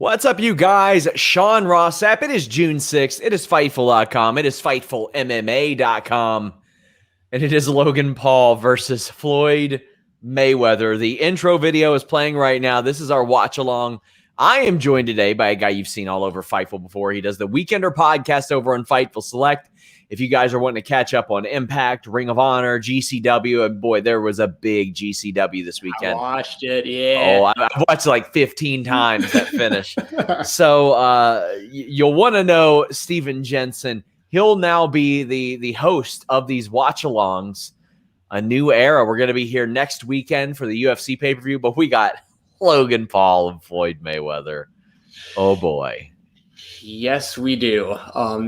What's up, you guys? Sean Ross Sapp. It is June 6th. It is Fightful.com. It is FightfulMMA.com. And it is Logan Paul versus Floyd Mayweather. The intro video is playing right now. This is our watch along. I am joined today by a guy you've seen all over Fightful before. He does the Weekender podcast over on Fightful Select. If you guys are wanting to catch up on Impact, Ring of Honor, GCW, and boy, there was a big GCW this weekend. I watched it, yeah. Oh, I watched it like 15 times that finish. So you'll want to know Stephen Jensen. He'll now be the host of these watch-alongs. A new era. We're going to be here next weekend for the UFC pay-per-view, but we got Logan Paul and Floyd Mayweather. Oh, boy. Yes, we do.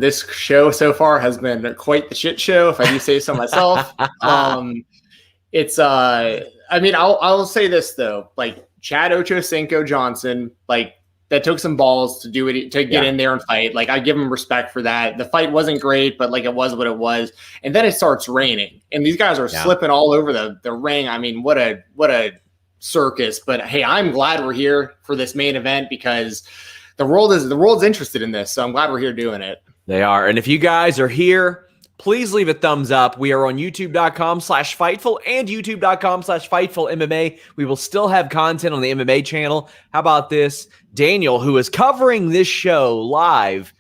This show so far has been quite the shit show, if I do say so myself. I'll say this though, like Chad Ochocinco Johnson, like that took some balls to do it, to get in there and fight. Like I give him respect for that. The fight wasn't great, but like it was what it was. And then it starts raining, and these guys are slipping all over the ring. I mean, what a circus! But hey, I'm glad we're here for this main event because the world's interested in this, so I'm glad we're here doing it. They are. And if you guys are here, please leave a thumbs up. We are on youtube.com/Fightful and youtube.com/FightfulMMA. We will still have content on the MMA channel. How about this? Daniel, who is covering this show live,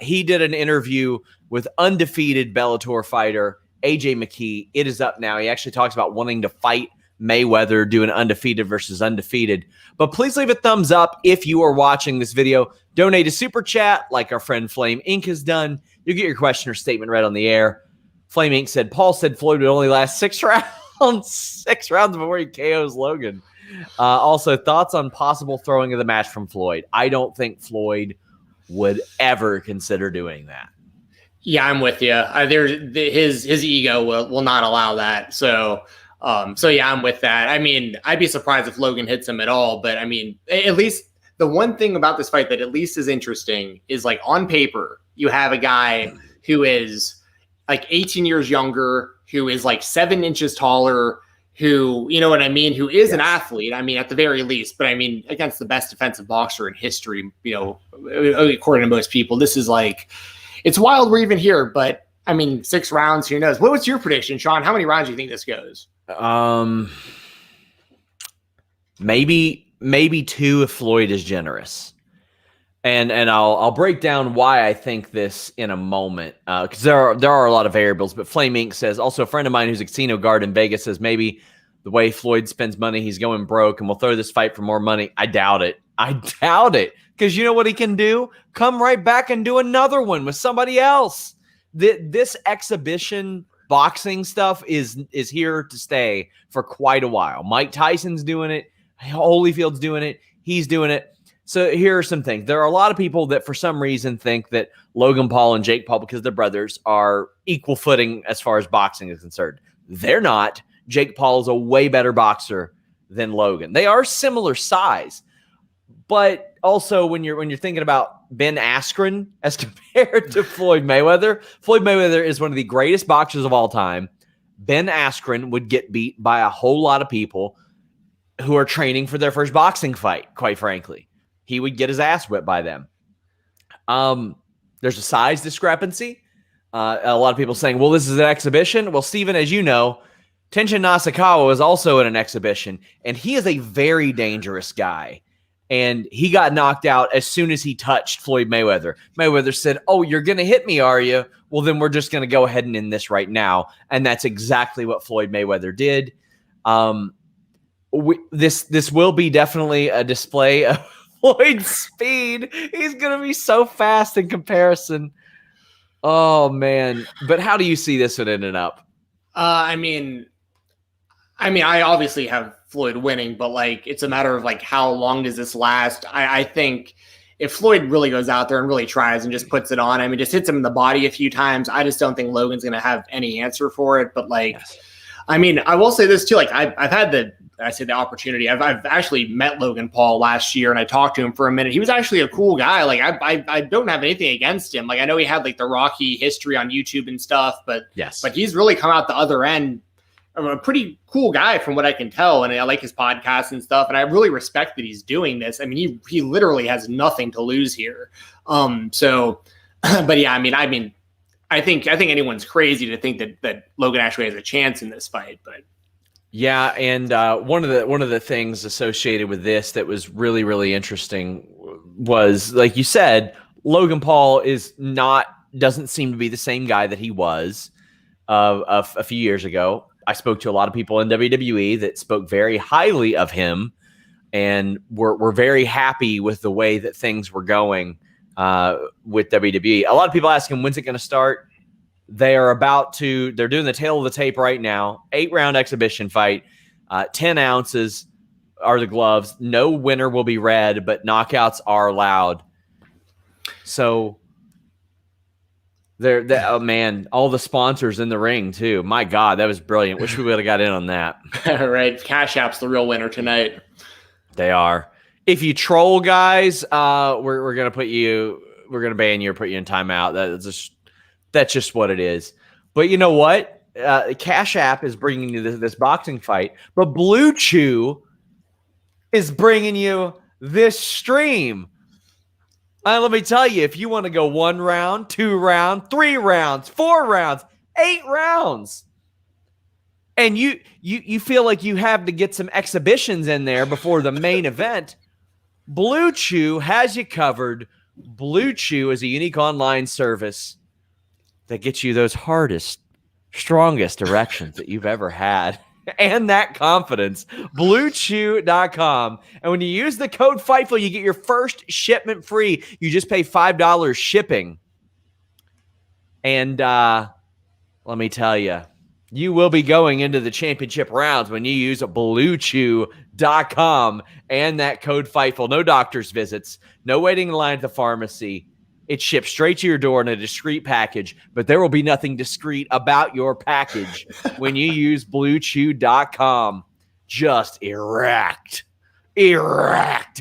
he did an interview with undefeated Bellator fighter AJ McKee. It is up now. He actually talks about wanting to fight Mayweather, doing undefeated versus undefeated. But please leave a thumbs up if you are watching this video. Donate a super chat like our friend Flame Inc. has done. You get your question or statement read on the air. Flame Inc. said, Paul said Floyd would only last 6 rounds. 6 rounds before he KOs Logan. Also, thoughts on possible throwing of the match from Floyd. I don't think Floyd would ever consider doing that. Yeah, I'm with you. His ego will not allow that. So yeah, I'm with that. I mean, I'd be surprised if Logan hits him at all, but I mean, at least the one thing about this fight that at least is interesting is like on paper, you have a guy who is like 18 years younger, who is like 7 inches taller, who, you know what I mean, who is an athlete, I mean, at the very least, but I mean, against the best defensive boxer in history, you know, according to most people, this is like, it's wild we're even here, but I mean, 6 rounds, who knows? What's your prediction, Sean? How many rounds do you think this goes? Maybe 2 if Floyd is generous, and I'll break down why I think this in a moment, because there are a lot of variables. But Flame Inc. says also a friend of mine who's a casino guard in Vegas says maybe the way Floyd spends money, he's going broke, and we'll throw this fight for more money. I doubt it. Because you know what he can do? Come right back and do another one with somebody else. This exhibition boxing stuff is here to stay for quite a while. Mike Tyson's doing it. Holyfield's doing it. He's doing it. So here are some things. There are a lot of people that for some reason think that Logan Paul and Jake Paul, because they're brothers, are equal footing as far as boxing is concerned. They're not. Jake Paul is a way better boxer than Logan. They are similar size. But also when you're thinking about Ben Askren as compared to Floyd Mayweather is one of the greatest boxers of all time. Ben Askren would get beat by a whole lot of people who are training for their first boxing fight, quite frankly. He would get his ass whipped by them. There's a size discrepancy. A lot of people saying, well, this is an exhibition. Well, Steven, as you know, Tenshin Nasukawa is also in an exhibition, and he is a very dangerous guy. And he got knocked out as soon as he touched Floyd Mayweather. Mayweather said, oh, you're going to hit me, are you? Well, then we're just going to go ahead and end this right now. And that's exactly what Floyd Mayweather did. This will be definitely a display of Floyd's speed. He's going to be so fast in comparison. Oh, man. But how do you see this one ending up? I mean, I obviously have Floyd winning, but like it's a matter of like how long does this last? I think if Floyd really goes out there and really tries and just puts it on, I mean, just hits him in the body a few times, I just don't think Logan's going to have any answer for it. But like, I mean, I will say this too. Like I've had the opportunity. I've actually met Logan Paul last year and I talked to him for a minute. He was actually a cool guy. Like I don't have anything against him. Like I know he had like the Rocky history on YouTube and stuff, but he's really come out the other end a pretty cool guy from what I can tell. And I like his podcast and stuff. And I really respect that he's doing this. I mean, he literally has nothing to lose here. But yeah, I think anyone's crazy to think that Logan actually has a chance in this fight, but yeah. And one of the things associated with this that was really, really interesting was, like you said, Logan Paul doesn't seem to be the same guy that he was a few years ago. I spoke to a lot of people in WWE that spoke very highly of him and were very happy with the way that things were going with WWE. A lot of people ask him, when's it going to start? They're doing the tail of the tape right now. 8-round exhibition fight. 10 ounces are the gloves. No winner will be red, but knockouts are allowed. So oh man, all the sponsors in the ring too. My God, that was brilliant. Wish we would have got in on that. Right. Cash App's the real winner tonight. They are. If you troll, guys, we're gonna ban you or put you in timeout. That's just what it is. But you know what? Cash App is bringing you this boxing fight, but Blue Chew is bringing you this stream. Let me tell you, if you want to go 1 round, 2 round, 3 rounds, 4 rounds, 8 rounds, and you feel like you have to get some exhibitions in there before the main event, Blue Chew has you covered. Blue Chew is a unique online service that gets you those hardest, strongest erections that you've ever had. And that confidence. BlueChew.com. And when you use the code Fightful, you get your first shipment free. You just pay $5 shipping. And let me tell you, you will be going into the championship rounds when you use BlueChew.com and that code Fightful. No doctor's visits, no waiting in line at the pharmacy. It ships straight to your door in a discreet package, but there will be nothing discreet about your package when you use BlueChew.com. Just erect,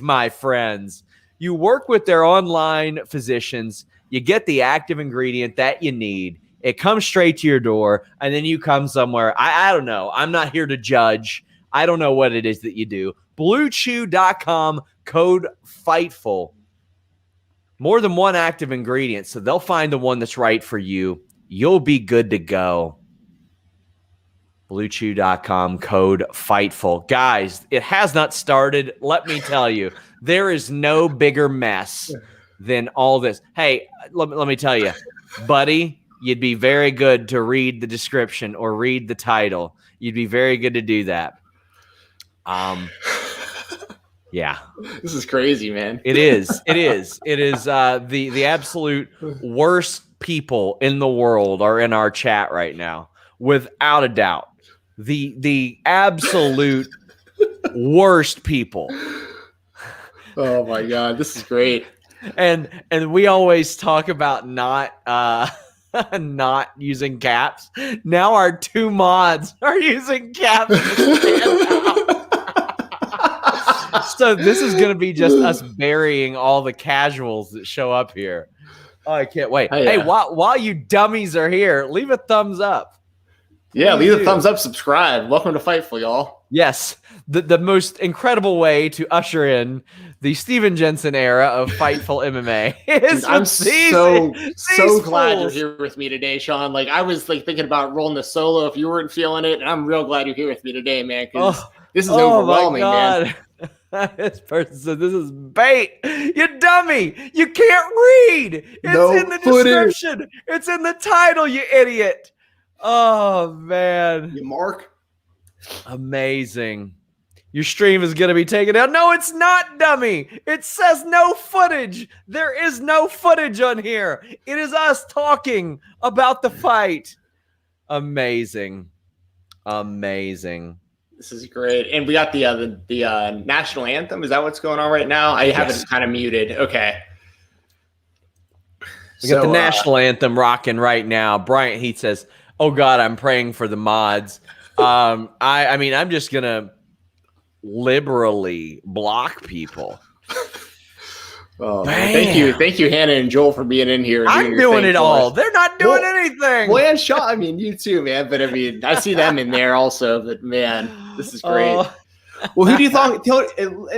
my friends. You work with their online physicians. You get the active ingredient that you need. It comes straight to your door, and then you come somewhere. I don't know. I'm not here to judge. I don't know what it is that you do. BlueChew.com, code Fightful. More than one active ingredient, so they'll find the one that's right for you. You'll be good to go. BlueChew.com, code Fightful. Guys, it has not started. Let me tell you, there is no bigger mess than all this. Hey, let me tell you, buddy, you'd be very good to read the description or read the title. You'd be very good to do that. Yeah. This is crazy, man. It is. It is the absolute worst people in the world are in our chat right now, without a doubt. The absolute worst people. Oh my God, this is great. And we always talk about not using caps. Now our 2 mods are using caps. So this is going to be just us burying all the casuals that show up here. Oh, I can't wait. Hey, while you dummies are here, leave a thumbs up. Yeah, leave a thumbs up, subscribe. Welcome to Fightful, y'all. Yes, the most incredible way to usher in the Stephen Jensen era of Fightful MMA is. Dude, I'm so glad you're here with me today, Sean. Like, I was thinking about rolling the solo if you weren't feeling it, and I'm real glad you're here with me today, man. Because this is overwhelming, man. This person said this is bait. You dummy. You can't read. It's in the description. It's in the title, you idiot. Oh, man. You mark. Amazing. Your stream is going to be taken down. No, it's not, dummy. It says no footage. There is no footage on here. It is us talking about the fight. Amazing. This is great. And we got the national anthem. Is that what's going on right now? I have it kind of muted. Okay. We got the national anthem rocking right now. Bryant Heath says, "Oh God, I'm praying for the mods." I mean, I'm just gonna liberally block people. Oh, thank you, Hannah and Joel, for being in here. I'm doing it all. They're not doing anything. Well, and Sean, I mean, you too, man. But I mean, I see them in there also. But man, this is great. Well, who do you think? Tell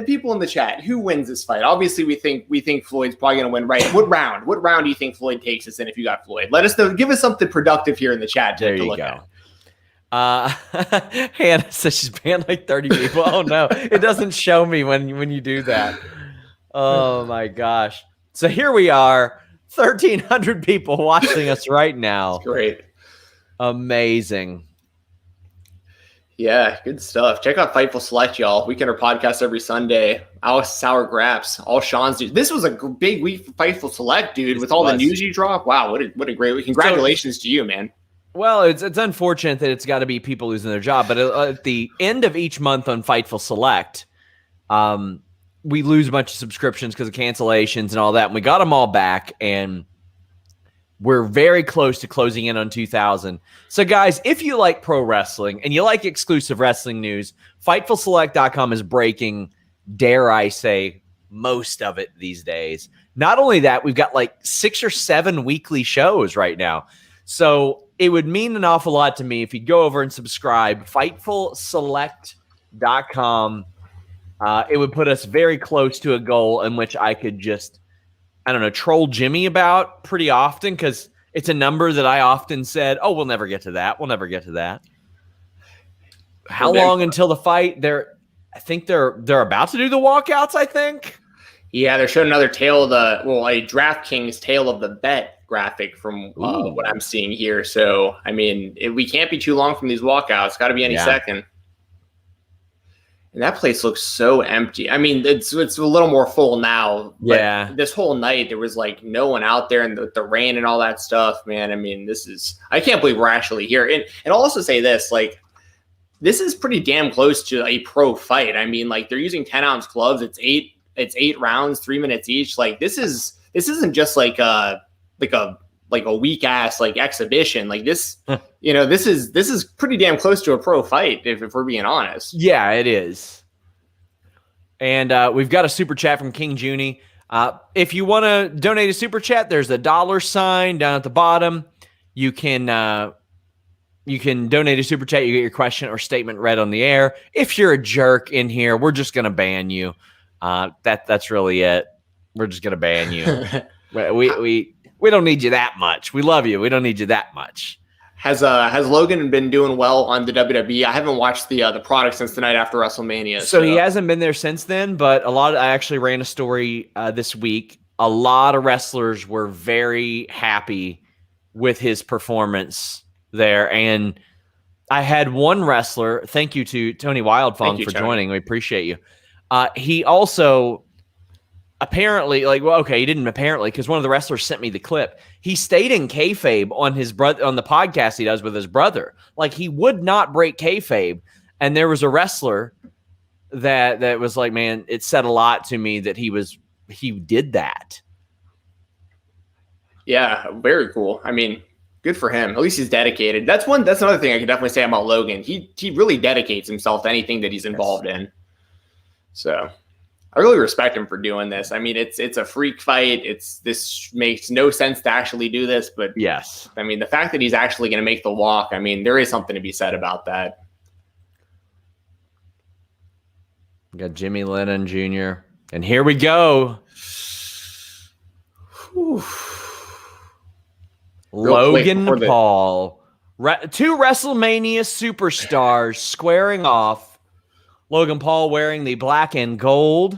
people in the chat, who wins this fight? Obviously, we think Floyd's probably going to win. Right? What round? What round do you think Floyd takes us in? If you got Floyd, let us know. Give us something productive here in the chat to look at. Hannah says she's banned like 30 people. Oh no, it doesn't show me when you do that. Oh my gosh. So here we are, 1,300 people watching us right now. That's great. Amazing. Yeah, good stuff. Check out Fightful Select, y'all. Weekend or podcast every Sunday. Alex Sour Graps, all Sean's dudes. This was a big week for Fightful Select, dude, with all the news you drop. Wow, what a great week. Congratulations to you, man. Well, it's unfortunate that it's got to be people losing their job, but at the end of each month on Fightful Select, we lose a bunch of subscriptions because of cancellations and all that, and we got them all back, and we're very close to closing in on 2,000. So, guys, if you like pro wrestling and you like exclusive wrestling news, FightfulSelect.com is breaking, dare I say, most of it these days. Not only that, we've got like 6 or 7 weekly shows right now. So it would mean an awful lot to me if you'd go over and subscribe, FightfulSelect.com. It would put us very close to a goal in which I could just, I don't know, troll Jimmy about pretty often, because it's a number that I often said, oh, we'll never get to that. We'll never get to that. How long until the fight? I think they're about to do the walkouts, I think. Yeah, they're showing another tail of a DraftKings tail of the bet graphic from what I'm seeing here. So, I mean, we can't be too long from these walkouts. Got to be any second. And that place looks so empty. I mean, it's a little more full now. But this whole night, there was like no one out there, and the rain and all that stuff, man. I mean, I can't believe we're actually here. And I'll also say this, like, this is pretty damn close to a pro fight. I mean, like, they're using 10-ounce gloves. It's 8 rounds, 3 minutes each. Like, this isn't just like a weak ass like exhibition. Like this, this is pretty damn close to a pro fight if we're being honest. Yeah, it is. And we've got a super chat from King Junie. If you want to donate a super chat, there's a $sign down at the bottom. You can donate a super chat. You get your question or statement read on the air. If you're a jerk in here, we're just gonna ban you. That's really it. We're just gonna ban you. We don't need you that much. We love you. We don't need you that much. Has Logan been doing well on the WWE? I haven't watched the product since the night after WrestleMania. So he hasn't been there since then, but I actually ran a story this week. A lot of wrestlers were very happy with his performance there. And I had one wrestler, thank you to Tony Wildfong for joining. We appreciate you. He also apparently, he didn't apparently, because one of the wrestlers sent me the clip. He stayed in kayfabe on his brother, on the podcast he does with his brother. Like, he would not break kayfabe. And there was a wrestler that was like, man, it said a lot to me that he did that. Yeah, very cool. I mean, good for him. At least he's dedicated. That's another thing I can definitely say about Logan. He really dedicates himself to anything that he's involved in. So I really respect him for doing this. I mean, it's a freak fight. This makes no sense to actually do this, but yes. I mean, the fact that he's actually going to make the walk, I mean, there is something to be said about that. We got Jimmy Lennon Jr. And here we go. Logan Paul. Two WrestleMania superstars squaring off. Logan Paul wearing the black and gold.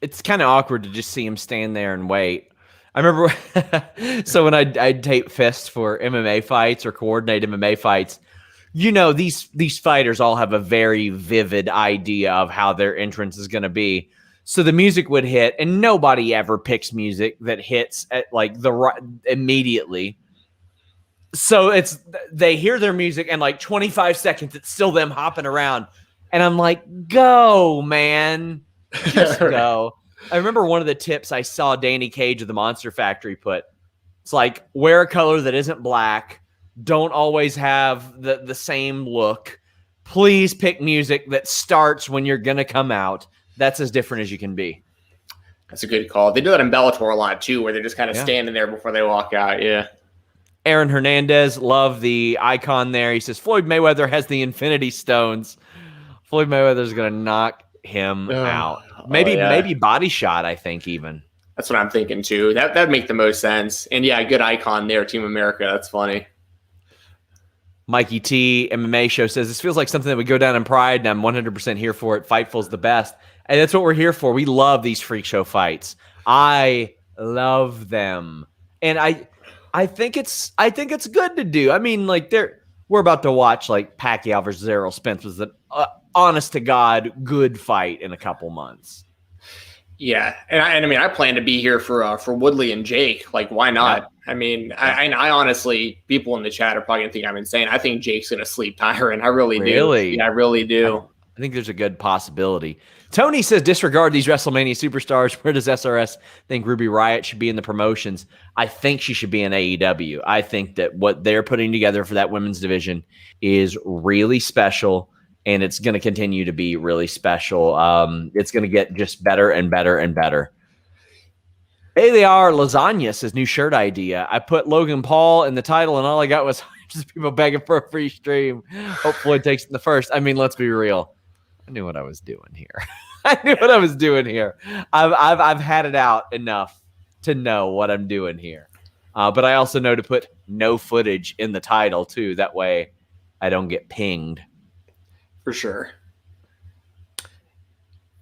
It's kind of awkward to just see him stand there and wait. I remember, so when I'd tape fists for MMA fights or coordinate MMA fights, these fighters all have a very vivid idea of how their entrance is going to be. So the music would hit, and nobody ever picks music that hits at like immediately. So they hear their music, and like 25 seconds, it's still them hopping around. And I'm like, go, man. Just go. I remember one of the tips I saw Danny Cage of the Monster Factory put. It's like, wear a color that isn't black. Don't always have the same look. Please pick music that starts when you're going to come out. That's as different as you can be. That's a good call. They do that in Bellator a lot too, where they're just kind of standing there before they walk out. Yeah. Aaron Hernandez, love the icon there. He says Floyd Mayweather has the Infinity Stones. Floyd Mayweather's going to knock him out. Maybe body shot, I think, even. That's what I'm thinking too. That'd make the most sense. And yeah, good icon there, Team America. That's funny. Mikey T, MMA show, says this feels like something that would go down in Pride, and I'm 100% here for it. Fightful's the best. And that's what we're here for. We love these freak show fights. I love them. And I think it's good to do. I mean, like we're about to watch like Pacquiao versus Errol Spence was an honest to God good fight in a couple months. Yeah, and I mean I plan to be here for Woodley and Jake. Like, why not? Yeah. I mean, I honestly, people in the chat are probably gonna think I'm insane. I think Jake's gonna sleep Tyron. I really do. Yeah, I really do. I think there's a good possibility. Tony says, disregard these WrestleMania superstars. Where does SRS think Ruby Riott should be in the promotions? I think she should be in AEW. I think that what they're putting together for that women's division is really special, and it's going to continue to be really special. It's going to get just better and better and better. Eliar Lasagna says, new shirt idea. I put Logan Paul in the title, and all I got was just people begging for a free stream. Hope Floyd takes it in the first. I mean, let's be real. I knew what I was doing here. I've had it out enough to know what I'm doing here. But I also know to put no footage in the title too. That way I don't get pinged. For sure.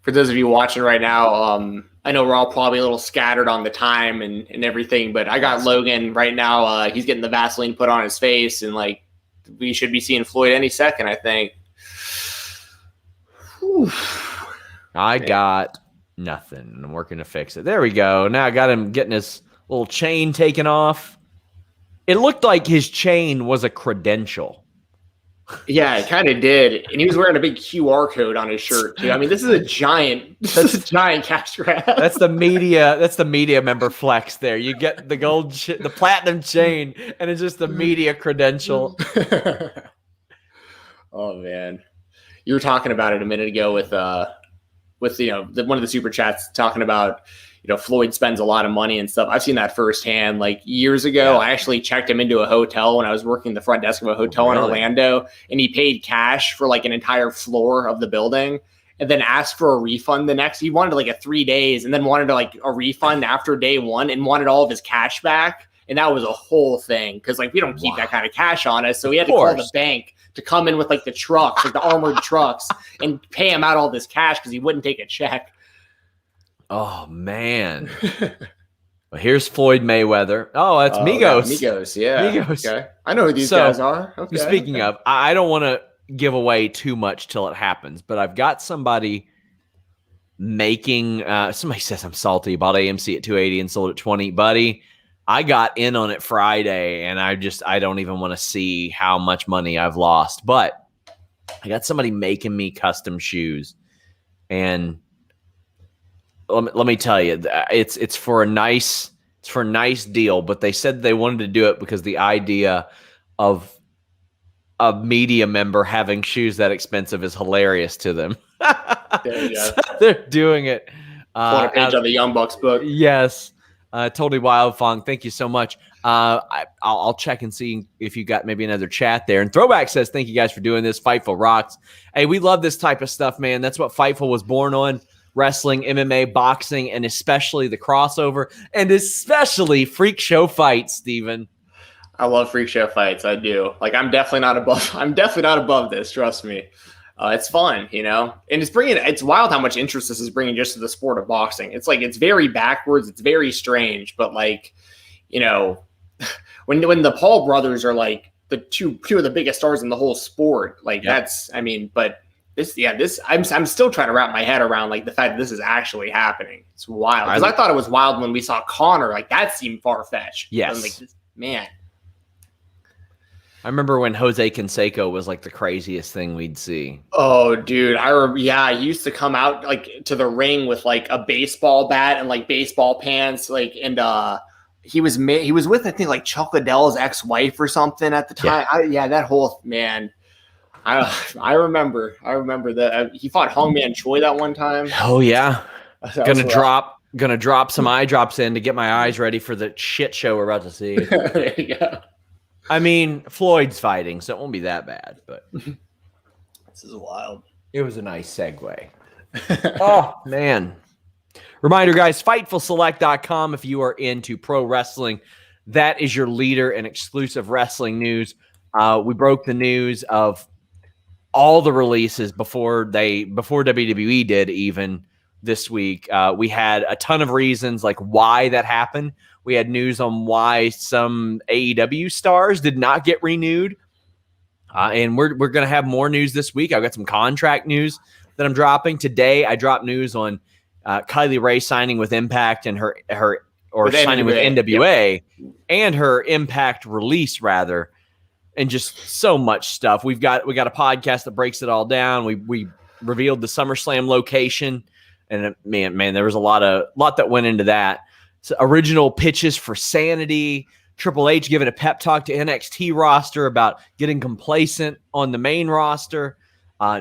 For those of you watching right now, I know we're all probably a little scattered on the time and everything, but I got Logan right now. He's getting the Vaseline put on his face, and like we should be seeing Floyd any second, I think. Whew. I got nothing. I'm working to fix it. There we go. Now I got him getting his little chain taken off. It looked like his chain was a credential. Yeah, it kind of did. And he was wearing a big QR code on his shirt too. I mean, this is a giant cash grab. That's the media member flex there. You get the gold, the platinum chain, and it's just the media credential. Oh man. You were talking about it a minute ago with one of the super chats talking about, Floyd spends a lot of money and stuff. I've seen that firsthand. Like years ago, I actually checked him into a hotel when I was working the front desk of a hotel in Orlando, and he paid cash for like an entire floor of the building, and then asked for a refund he wanted like a 3 days, and then wanted to like a refund after day one, and wanted all of his cash back. And that was a whole thing because like we don't keep that kind of cash on us, so we had to call the bank to come in with like the trucks, like the armored trucks, and pay him out all this cash because he wouldn't take a check. Oh man. Well, here's Floyd Mayweather. Oh, that's Migos. Migos, yeah. Migos. Okay. I know who these guys are. Okay. Speaking of, I don't want to give away too much till it happens, but I've got somebody making somebody says I'm salty, bought AMC at 280 and sold at 20. Buddy, I got in on it Friday, and I don't even want to see how much money I've lost. But I got somebody making me custom shoes, and let me tell you, it's for a nice deal. But they said they wanted to do it because the idea of a media member having shoes that expensive is hilarious to them. There you go. So they're doing it. On a page on the Young Bucks book. Yes. Totally wild, Fong. Thank you so much. I'll check and see if you got maybe another chat there. And Throwback says, thank you guys for doing this. Fightful rocks. Hey, we love this type of stuff, man. That's what Fightful was born on. Wrestling, MMA, boxing, and especially the crossover, and especially freak show fights, Stephen. I love freak show fights. I do. Like, I'm definitely not above this. Trust me. It's fun, and it's wild how much interest this is bringing just to the sport of boxing. It's like, it's very backwards. It's very strange, but like, when the Paul brothers are like the two of the biggest stars in the whole sport, like but I'm still trying to wrap my head around like the fact that this is actually happening. It's wild. Because I thought it was wild when we saw Conor, like that seemed far-fetched. Yes. Like, man. I remember when Jose Canseco was like the craziest thing we'd see. Oh, dude. He used to come out like to the ring with like a baseball bat and like baseball pants, like, and he was with, I think, like Chuck Liddell's ex-wife or something at the time. Yeah. That whole man. I remember that he fought Hongman Choi that one time. Oh yeah, That gonna drop some eye drops in to get my eyes ready for the shit show we're about to see. There you go. I mean, Floyd's fighting, so it won't be that bad. But this is wild. It was a nice segue. Oh man! Reminder, guys, FightfulSelect.com if you are into pro wrestling. That is your leader in exclusive wrestling news. We broke the news of all the releases before WWE did even this week. We had a ton of reasons like why that happened. We had news on why some AEW stars did not get renewed. And we're going to have more news this week. I've got some contract news that I'm dropping. Today, I dropped news on Kylie Ray signing with Impact and her signing with NWA and her Impact release, rather. And just so much stuff. We got a podcast that breaks it all down. We revealed the SummerSlam location, and man, there was a lot that went into that. So original pitches for Sanity. Triple H giving a pep talk to NXT roster about getting complacent on the main roster.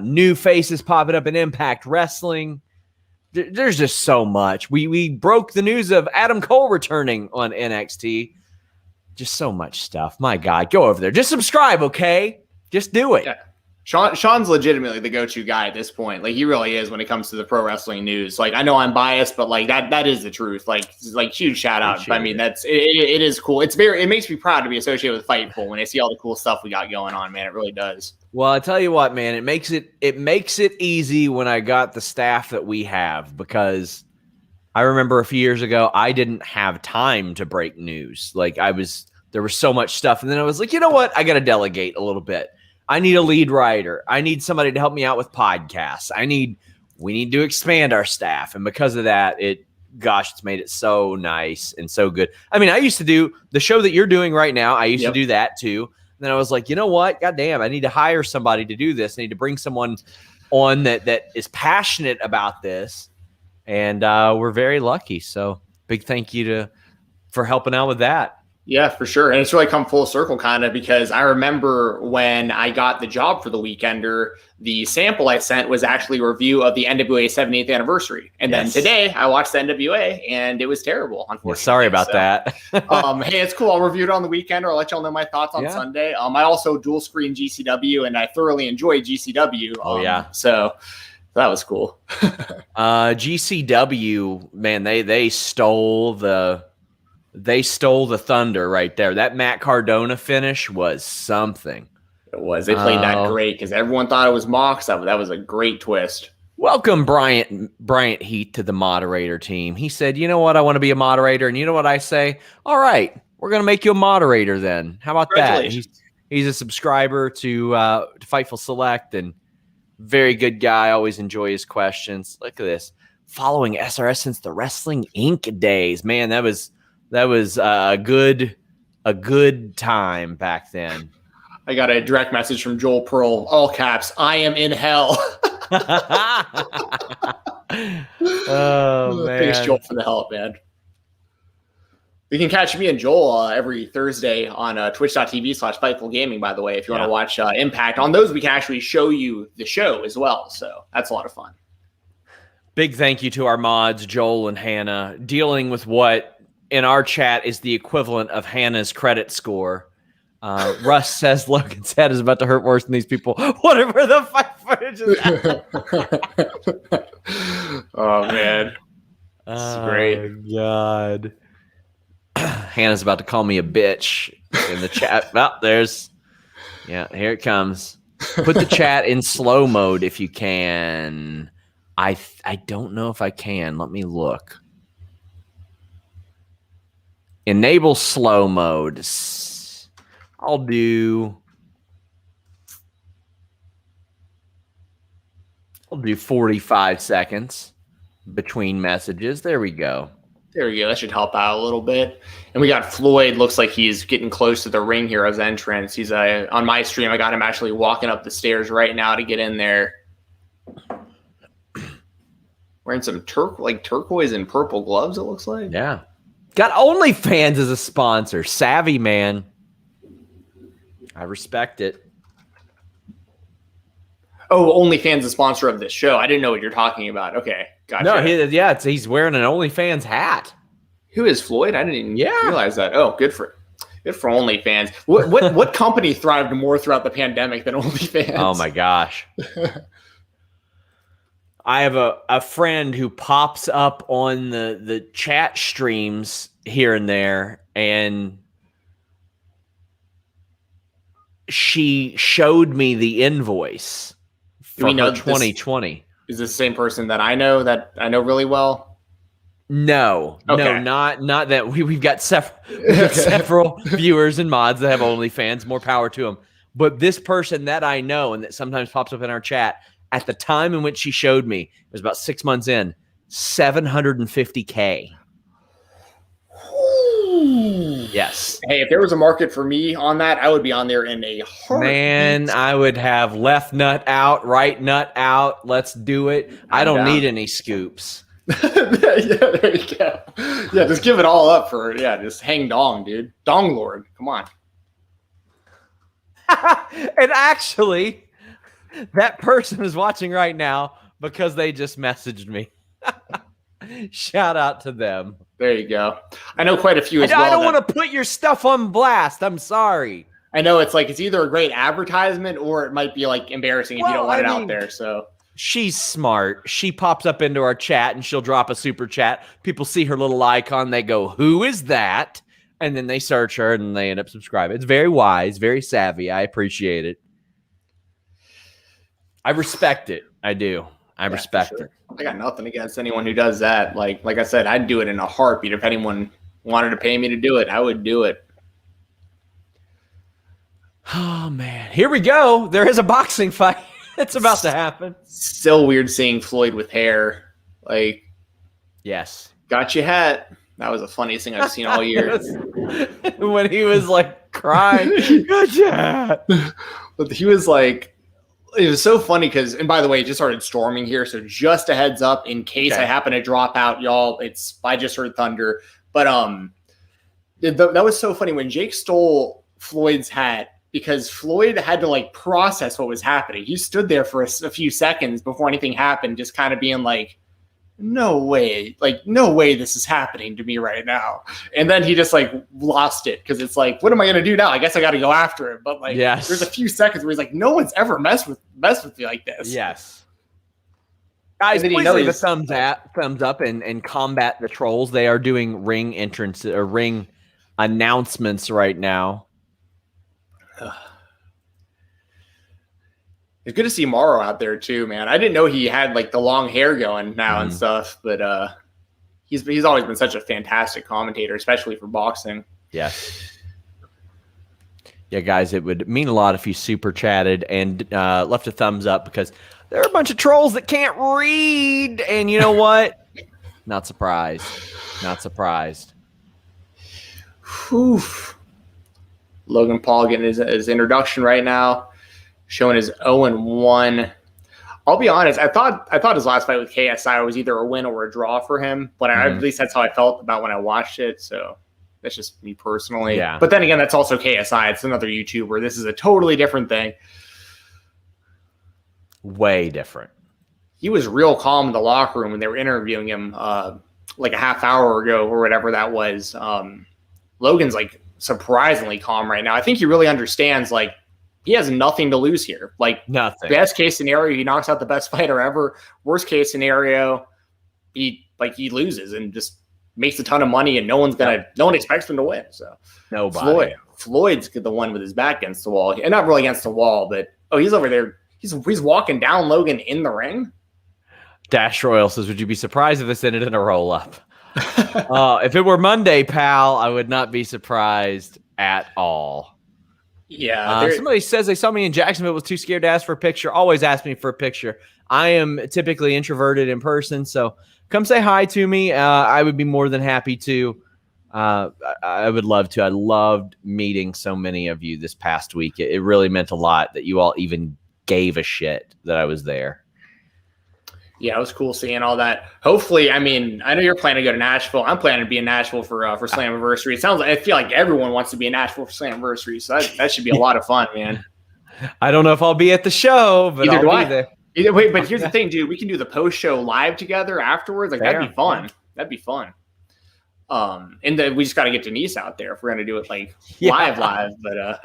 New faces popping up in Impact Wrestling. There's just so much. We broke the news of Adam Cole returning on NXT. Just so much stuff. My God, go over there. Just subscribe, okay? Just do it. Yeah. Sean's legitimately the go-to guy at this point. Like, he really is when it comes to the pro wrestling news. Like, I know I'm biased, but like that is the truth. Like huge shout out. I mean, it is cool. It makes me proud to be associated with Fightful when I see all the cool stuff we got going on, man. It really does. Well, I tell you what, man, it makes it easy when I got the staff that we have, because I remember a few years ago I didn't have time to break news. Like, there was so much stuff, and then I was like, you know what? I got to delegate a little bit. I need a lead writer. I need somebody to help me out with podcasts. We need to expand our staff. And because of that, it's made it so nice and so good. I mean, I used to do the show that you're doing right now. I used to do that too. And then I was like, you know what? God damn, I need to hire somebody to do this. I need to bring someone on that is passionate about this. And we're very lucky. So big thank you for helping out with that. Yeah, for sure. And it's really come full circle kind of, because I remember when I got the job for the Weekender, the sample I sent was actually a review of the NWA 78th anniversary. And then today I watched the NWA and it was terrible, unfortunately. Yeah, sorry about that. Hey, it's cool. I'll review it on the Weekender. I'll let y'all know my thoughts on Sunday. I also dual screen GCW and I thoroughly enjoyed GCW. So that was cool. GCW, man, they stole the thunder right there. That Matt Cardona finish was something. It was. They played that great because everyone thought it was Mox. That was a great twist. Welcome Bryant Heath to the moderator team. He said, you know what? I want to be a moderator. And you know what I say? All right, we're going to make you a moderator then. How about that? He's a subscriber to Fightful Select and very good guy. Always enjoy his questions. Look at this. Following SRS since the Wrestling Inc. days. Man, that was a good time back then. I got a direct message from Joel Pearl, all caps. I am in hell. Oh man! Thanks, Joel, for the help, man. You can catch me and Joel every Thursday on twitch.tv/Fightful Gaming, by the way, if you want to watch Impact. On those, we can actually show you the show as well. So that's a lot of fun. Big thank you to our mods, Joel and Hannah, dealing with what in our chat is the equivalent of Hannah's credit score. Russ says Logan's head is about to hurt worse than these people. Whatever the fight footage is. Oh, man. This is great. Oh, God. Hannah's about to call me a bitch in the chat. Well, here it comes. Put the chat in slow mode if you can. I don't know if I can. Let me look. Enable slow mode. I'll do 45 seconds between messages. There we go. That should help out a little bit. And we got Floyd. Looks like he's getting close to the Ring Heroes entrance. He's on my stream. I got him actually walking up the stairs right now to get in there. Wearing some turquoise and purple gloves, it looks like. Yeah. Got OnlyFans as a sponsor. Savvy, man. I respect it. Oh, OnlyFans is a sponsor of this show. I didn't know what you're talking about. Okay, gotcha. No, he's wearing an OnlyFans hat. Who is Floyd? I didn't even realize that. Oh, good for OnlyFans. What company thrived more throughout the pandemic than OnlyFans? Oh my gosh. I have a friend who pops up on the chat streams here and there, and she showed me the invoice for 2020. Is this the same person that I know really well? No, okay. No, not that. We've got several viewers and mods that have OnlyFans. More power to them. But this person that I know and that sometimes pops up in our chat, at the time in which she showed me, it was about 6 months in, $750K. Yes. Hey, if there was a market for me on that, I would be on there in a heartbeat. Man, I would have left nut out, right nut out. Let's do it. I don't need any scoops. Yeah, there you go. Yeah, just give it all up for just hang dong, dude. Dong Lord. Come on. And actually, that person is watching right now because they just messaged me. Shout out to them. There you go. I know quite a few as well. I don't want to put your stuff on blast. I'm sorry. I know it's either a great advertisement or it might be embarrassing if you don't want it out there. So she's smart. She pops up into our chat and she'll drop a super chat. People see her little icon. They go, "Who is that?" And then they search her and they end up subscribing. It's very wise, very savvy. I appreciate it. I respect it. I do. I respect it. I got nothing against anyone who does that. Like I said, I'd do it in a heartbeat. If anyone wanted to pay me to do it, I would do it. Oh, man. Here we go. There is a boxing fight. It's about to happen. Still weird seeing Floyd with hair. Yes. Got your hat. That was the funniest thing I've seen all year. When he was crying. Got your hat. But he was it was so funny because, and by the way, it just started storming here. So just a heads up in case I happen to drop out, y'all. I just heard thunder. But that was so funny when Jake stole Floyd's hat because Floyd had to process what was happening. He stood there for a few seconds before anything happened, just kind of being no way, no way this is happening to me right now. And then he just lost it because it's what am I going to do now? I guess I got to go after him. But there's a few seconds where he's no one's ever messed with me like this. Yes. Guys, please leave a thumbs up and combat the trolls. They are doing ring entrance or ring announcements right now. It's good to see Morrow out there too, man. I didn't know he had the long hair going now and stuff, but he's always been such a fantastic commentator, especially for boxing. Yes. Yeah, guys, it would mean a lot if you super chatted and left a thumbs up because there are a bunch of trolls that can't read, and you know what? Not surprised. Not surprised. Whew. Logan Paul getting his introduction right now. Showing his 0-1. I'll be honest. I thought his last fight with KSI was either a win or a draw for him, but at least that's how I felt about when I watched it. So that's just me personally. Yeah. But then again, that's also KSI. It's another YouTuber. This is a totally different thing. Way different. He was real calm in the locker room when they were interviewing him, a half hour ago or whatever that was. Logan's surprisingly calm right now. I think he really understands he has nothing to lose here. Nothing. Best case scenario, he knocks out the best fighter ever. Worst case scenario, he loses and just makes a ton of money, and no one expects him to win. So nobody. Floyd's the one with his back against the wall, and not really against the wall, but he's over there. He's walking down Logan in the ring. Dash Royal says, "Would you be surprised if this ended in a roll up?" If it were Monday, pal, I would not be surprised at all. Yeah. Somebody says they saw me in Jacksonville, was too scared to ask for a picture. Always ask me for a picture. I am typically introverted in person, so come say hi to me. I would be more than happy to. I would love to. I loved meeting so many of you this past week. It really meant a lot that you all even gave a shit that I was there. Yeah, it was cool seeing all that. Hopefully, I know you're planning to go to Nashville. I'm planning to be in Nashville for Slammiversary. It sounds I feel like everyone wants to be in Nashville for Slammiversary, so that should be a lot of fun, man. I don't know if I'll be at the show, but Either I'll be there. Wait, but here's the thing, dude. We can do the post show live together afterwards. Like that'd be fun. That'd be fun. And then we just got to get Denise out there if we're gonna do it like live. But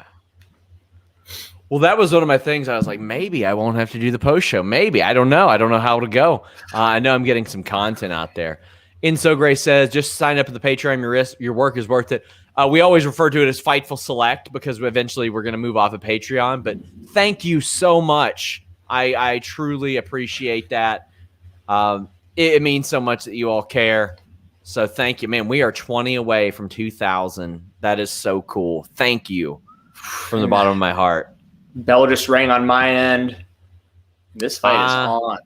well, that was one of my things. I was like, maybe I won't have to do the post show. Maybe I don't know. I don't know how it'll go. I know I'm getting some content out there. Inso Gray says, just sign up at the Patreon. Your work is worth it. We always refer to it as Fightful Select because eventually we're going to move off of Patreon. But thank you so much. I truly appreciate that. It means so much that you all care. So thank you, man. We are 20 away from 2,000. That is so cool. Thank you from the bottom of my heart. Bell just rang on my end. This fight is on.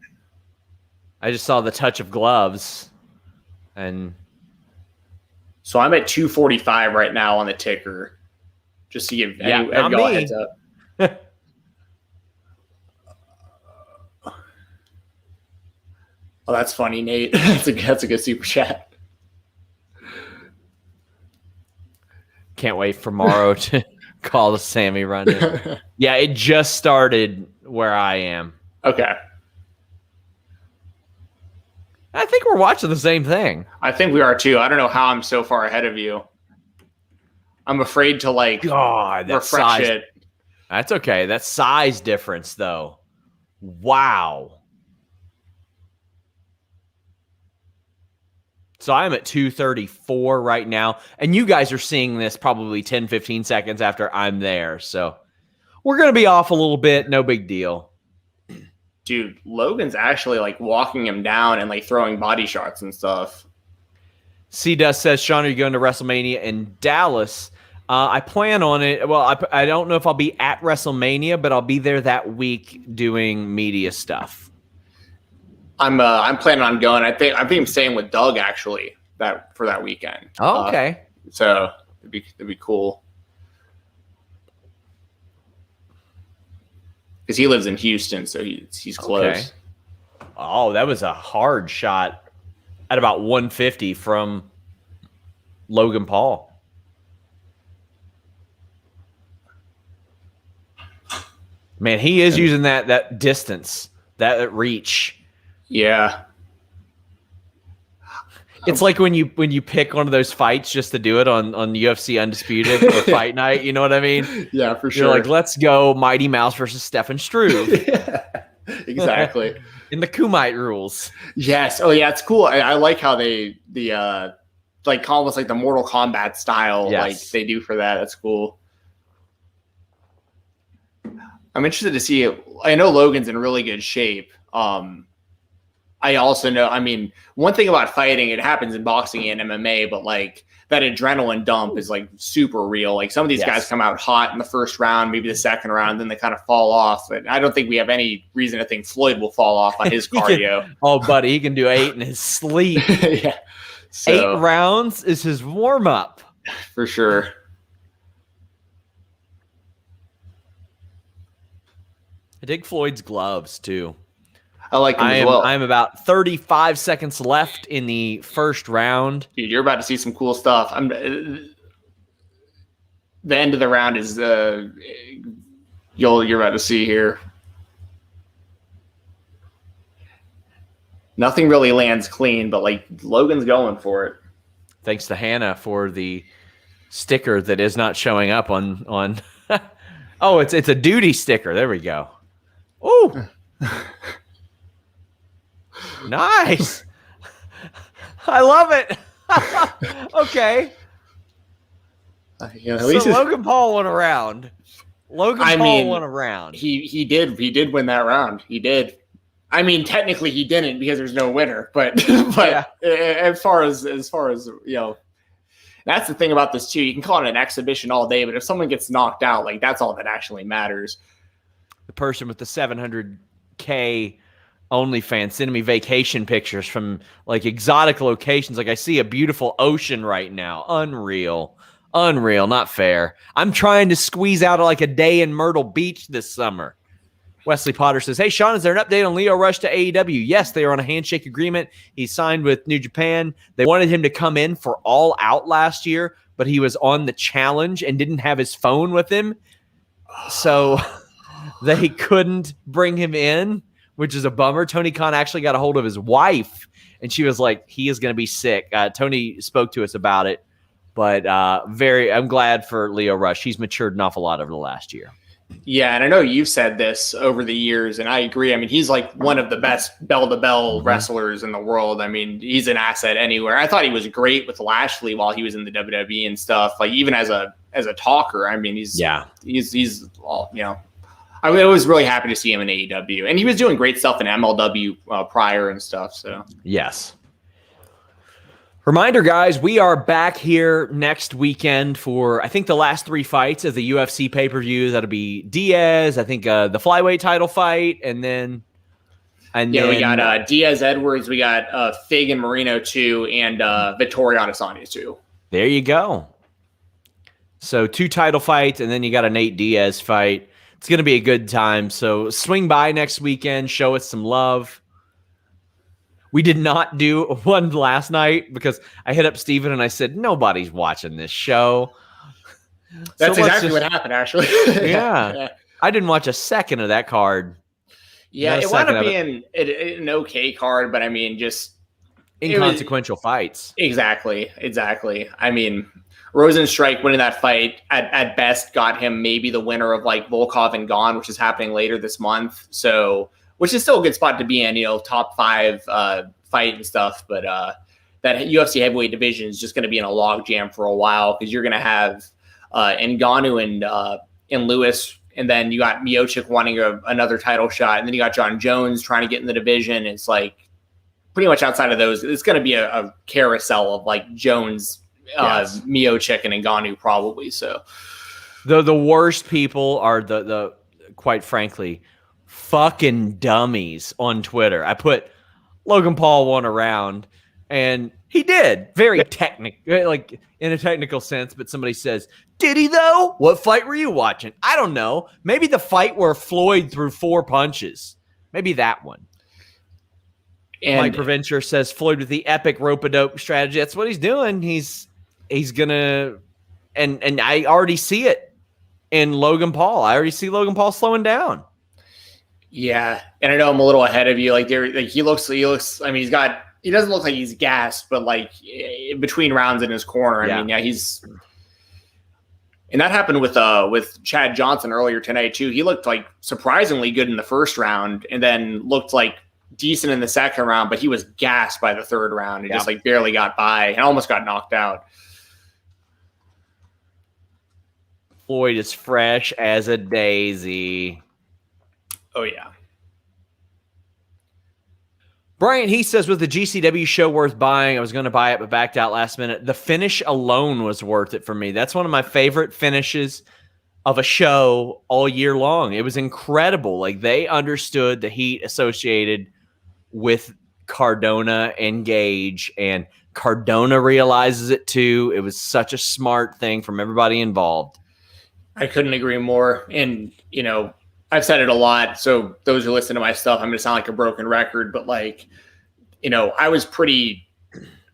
I just saw the touch of gloves. And so I'm at 245 right now on the ticker. Just to give y'all a heads up. Oh, that's funny, Nate. That's a good super chat. Can't wait for Morrow to call the Sammy run-in. Yeah, it just started where I am. Okay. I think we're watching the same thing. I think we are too. I don't know how I'm so far ahead of you. I'm afraid to refresh it. That's okay. That size difference, though. Wow. So I'm at 234 right now. And you guys are seeing this probably 10, 15 seconds after I'm there. So we're going to be off a little bit. No big deal. Dude, Logan's actually like walking him down and like throwing body shots and stuff. C-Dust says, Sean, are you going to WrestleMania in Dallas? I plan on it. Well, I don't know if I'll be at WrestleMania, but I'll be there that week doing media stuff. I'm planning on going. I think I'm staying with Doug actually for that weekend. Oh, okay. So it'd be cool. Because he lives in Houston, so he's close. Okay. Oh, that was a hard shot at about 150 from Logan Paul. Man, he is using that distance, that reach. Yeah. It's like when you pick one of those fights just to do it on UFC Undisputed or Fight Night, you know what I mean? Yeah, for sure. You're like, let's go Mighty Mouse versus Stephen Struve. Yeah, exactly. In the Kumite rules. Yes. Oh yeah, it's cool. I like how like almost like the Mortal Kombat style like they do for that. That's cool. I'm interested to see it. I know Logan's in really good shape. I also know, I mean, one thing about fighting, it happens in boxing and MMA, but like that adrenaline dump is like super real. Like some of these guys come out hot in the first round, maybe the second round, then they kind of fall off. But I don't think we have any reason to think Floyd will fall off on his cardio. Buddy, he can do 8 in his sleep. Yeah. So, 8 rounds is his warm up. For sure. I dig Floyd's gloves too. I like them as well. I'm about 35 seconds left in the first round. Dude, you're about to see some cool stuff. The end of the round is you're about to see here. Nothing really lands clean, but like Logan's going for it. Thanks to Hannah for the sticker that is not showing up on Oh, it's a duty sticker. There we go. Ooh. Nice. I love it. Okay. At least Logan Paul won a round. Logan Paul won a round. He did win that round. He did. I mean, technically he didn't because there's no winner, but yeah. as far as you know, that's the thing about this too. You can call it an exhibition all day, but if someone gets knocked out, like that's all that actually matters. The person with the 700K OnlyFans sending me vacation pictures from like exotic locations. Like I see a beautiful ocean right now. Unreal, not fair. I'm trying to squeeze out like a day in Myrtle Beach this summer. Wesley Potter says, hey, Sean, is there an update on Leo Rush to AEW? Yes, they are on a handshake agreement. He signed with New Japan. They wanted him to come in for All Out last year, but he was on the challenge and didn't have his phone with him. So They couldn't bring him in, which is a bummer. Tony Khan actually got a hold of his wife, and she was like, he is going to be sick. Tony spoke to us about it, but I'm glad for Lio Rush. He's matured an awful lot over the last year. Yeah, and I know you've said this over the years, and I agree. I mean, he's like one of the best bell-to-bell wrestlers in the world. I mean, he's an asset anywhere. I thought he was great with Lashley while he was in the WWE and stuff. Like even as a talker, I mean, he's all, you know. I was really happy to see him in AEW, and he was doing great stuff in MLW prior and stuff. So yes. Reminder, guys, we are back here next weekend for, I think, the last 3 fights of the UFC pay-per-views. That'll be Diaz, I think the flyweight title fight, and then we got Diaz-Edwards, we got Fig and Marino 2, and Vittoria Adesanya 2. There you go. So 2 title fights, and then you got a Nate Diaz fight. It's going to be a good time. So swing by next weekend, show us some love. We did not do one last night because I hit up Stephen and I said, nobody's watching this show. That's exactly what happened, actually. Yeah. I didn't watch a second of that card. Yeah, it wound up being an okay card, but I mean, just inconsequential fights. Exactly. I mean, Rosenstrike winning that fight at best got him maybe the winner of like Volkov and Gone, which is happening later this month. So, which is still a good spot to be in, you know, top 5 fight and stuff. But that UFC heavyweight division is just going to be in a logjam for a while because you're going to have Ngannou and Lewis, and then you got Miocic wanting another title shot, and then you got John Jones trying to get in the division. It's like pretty much outside of those, it's going to be a carousel of like Jones, Miocic, and Ngannou probably. So the worst people are the quite frankly fucking dummies on Twitter. I put Logan Paul won a round, and he did. Very technical, like in a technical sense, but somebody says, did he though? What fight were you watching? I don't know. Maybe the fight where Floyd threw 4 punches. Maybe that one. And Mike Preventure says Floyd with the epic rope-a-dope strategy. That's what he's doing. He's gonna, and I already see it in Logan Paul. I already see Logan Paul slowing down. Yeah, and I know I'm a little ahead of you. Like he looks. I mean, he doesn't look like he's gassed, but like in between rounds in his corner. I mean, he's. And that happened with Chad Johnson earlier tonight too. He looked like surprisingly good in the first round, and then looked like decent in the second round, but he was gassed by the third round and just like barely got by and almost got knocked out. Floyd is fresh as a daisy. Oh, yeah. Brian, he says, was the GCW show worth buying? I was going to buy it, but backed out last minute. The finish alone was worth it for me. That's one of my favorite finishes of a show all year long. It was incredible. Like, they understood the heat associated with Cardona and Gage, and Cardona realizes it too. It was such a smart thing from everybody involved. I couldn't agree more. And, you know, I've said it a lot, so those who listen to my stuff, I'm going to sound like a broken record, but like, you know, I was pretty